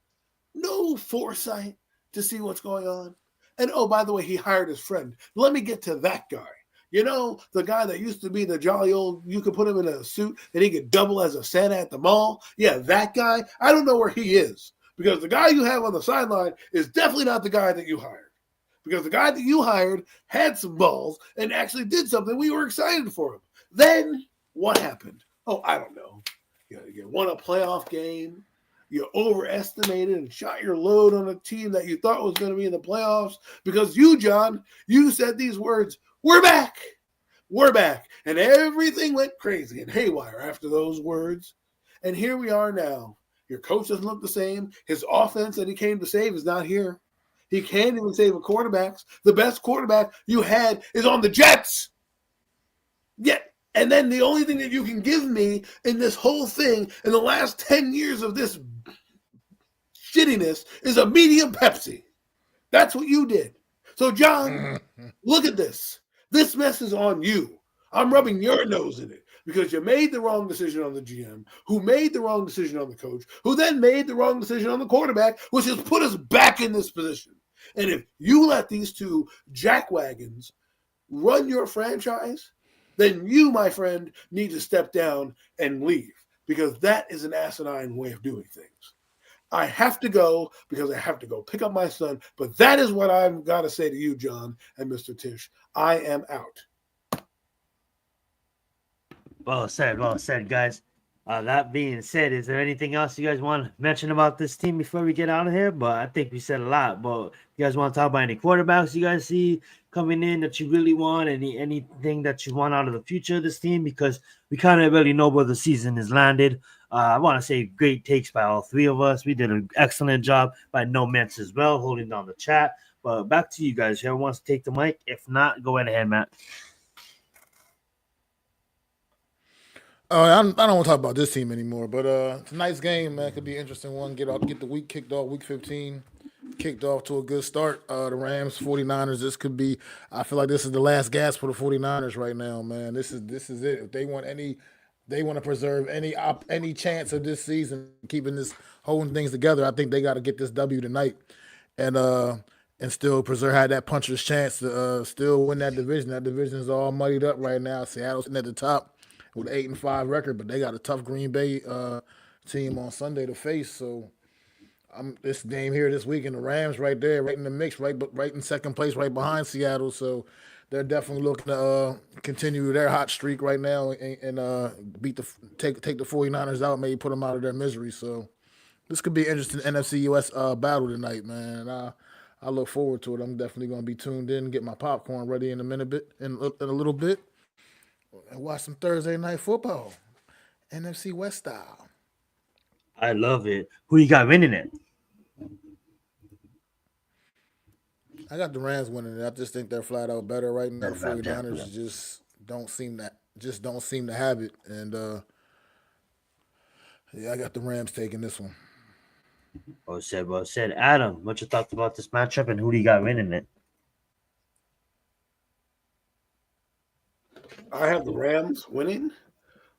no foresight to see what's going on. And oh, by the way, he hired his friend. Let me get to that guy. You know, the guy that used to be the jolly old, you could put him in a suit and he could double as a Santa at the mall. Yeah, that guy. I don't know where he is. Because the guy you have on the sideline is definitely not the guy that you hired. Because the guy that you hired had some balls and actually did something. We were excited for him. Then what happened? Oh, I don't know. You won a playoff game. You overestimated and shot your load on a team that you thought was going to be in the playoffs. Because you, John, you said these words, we're back. We're back. And everything went crazy and haywire after those words. And here we are now. Your coach doesn't look the same. His offense that he came to save is not here. He can't even save a quarterback. The best quarterback you had is on the Jets. Yeah. And then the only thing that you can give me in this whole thing in the last 10 years of this shittiness is a medium Pepsi. That's what you did. So, John, look at this. This mess is on you. I'm rubbing your nose in it because you made the wrong decision on the GM, who made the wrong decision on the coach, who then made the wrong decision on the quarterback, which has put us back in this position. And if you let these two jackwagons run your franchise, then you, my friend, need to step down and leave because that is an asinine way of doing things. I have to go because I have to go pick up my son. But that is what I've got to say to you, John and Mr. Tish. I am out. Well said, guys. That being said, is there anything else you guys want to mention about this team before we get out of here? But I think we said a lot. But you guys want to talk about any quarterbacks you guys see coming in that you really want? Anything that you want out of the future of this team? Because we kind of really know where the season is landed. I want to say great takes by all three of us. We did an excellent job by No Mets as well, holding down the chat. But back to you guys. Whoever wants to take the mic. If not, go ahead, Matt. I don't want to talk about this team anymore, but tonight's game, man, could be an interesting one. Get the week kicked off, week 15, kicked off to a good start. The Rams, 49ers, this could be, I feel like this is the last gasp for the 49ers right now, man. This is it. If they want to preserve any chance of this season, keeping this, holding things together, I think they got to get this W tonight and still have that puncher's chance to still win that division. That division is all muddied up right now. Seattle's sitting at the top with an 8-5 record, but they got a tough Green Bay team on Sunday to face. So this game here this week, and the Rams right there, right in the mix, right in second place, right behind Seattle. So they're definitely looking to continue their hot streak right now and take the 49ers out, maybe put them out of their misery. So this could be an interesting NFC US battle tonight, man. I look forward to it. I'm definitely going to be tuned in, get my popcorn ready in a little bit. And watch some Thursday night football, NFC West style. I love it. Who you got winning it? I got the Rams winning it. I just think they're flat out better right now. The 49ers just don't seem to have it. And I got the Rams taking this one. Well said. Adam, what's your thoughts about this matchup and who do you got winning it? I have the Rams winning.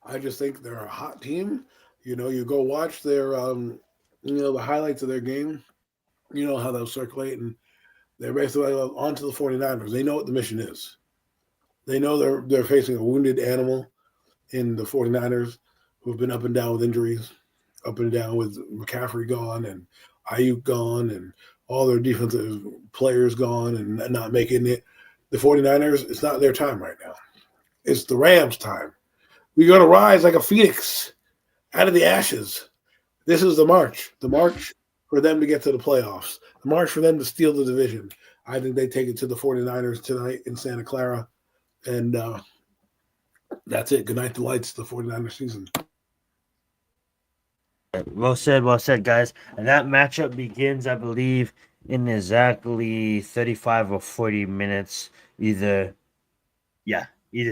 I just think they're a hot team. You go watch their, the highlights of their game. You know how they'll circulate, and they're basically onto the 49ers. They know what the mission is. They know they're facing a wounded animal in the 49ers who've been up and down with injuries, up and down with McCaffrey gone and Ayuk gone and all their defensive players gone and not making it. The 49ers, it's not their time right now. It's the Rams' time. We're going to rise like a phoenix out of the ashes. This is the march for them to get to the playoffs, the march for them to steal the division. I think they take it to the 49ers tonight in Santa Clara. And that's it. Good night, the lights, the 49ers season. Well said, guys. And that matchup begins, I believe, in exactly 35 or 40 minutes. Either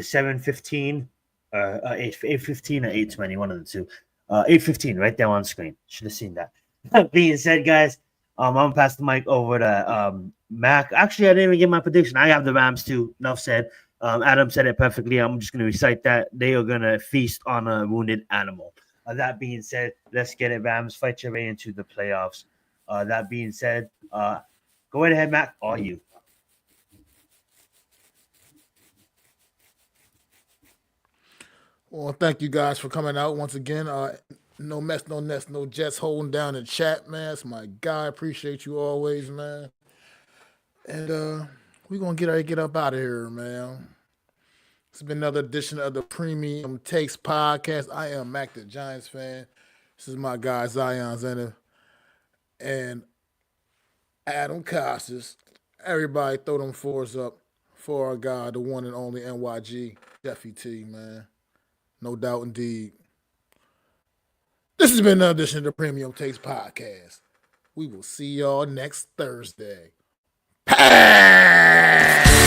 7:15 or 8:15 or 8:20, one of the two. 8:15, right there on screen. Should have seen that. That being said, guys, I'm gonna pass the mic over to Mac. Actually, I didn't even get my prediction. I have the Rams too. Enough said. Adam said it perfectly. I'm just gonna recite that. They are gonna feast on a wounded animal. That being said, let's get it, Rams. Fight your way into the playoffs. That being said, go right ahead, Mac. All you. Well, thank you guys for coming out once again. No mess, no nest, no Jets holding down the chat, man. It's my guy. Appreciate you always, man. And we're going to get up out of here, man. It's been another edition of the Premium Takes Podcast. I am Mac the Giants fan. This is my guy, Zion Zenith. And Adam Costas. Everybody throw them fours up for our guy, the one and only NYG, Jeffy T, man. No doubt indeed. This has been another edition of the Premium Takes Podcast. We will see y'all next Thursday. Pass!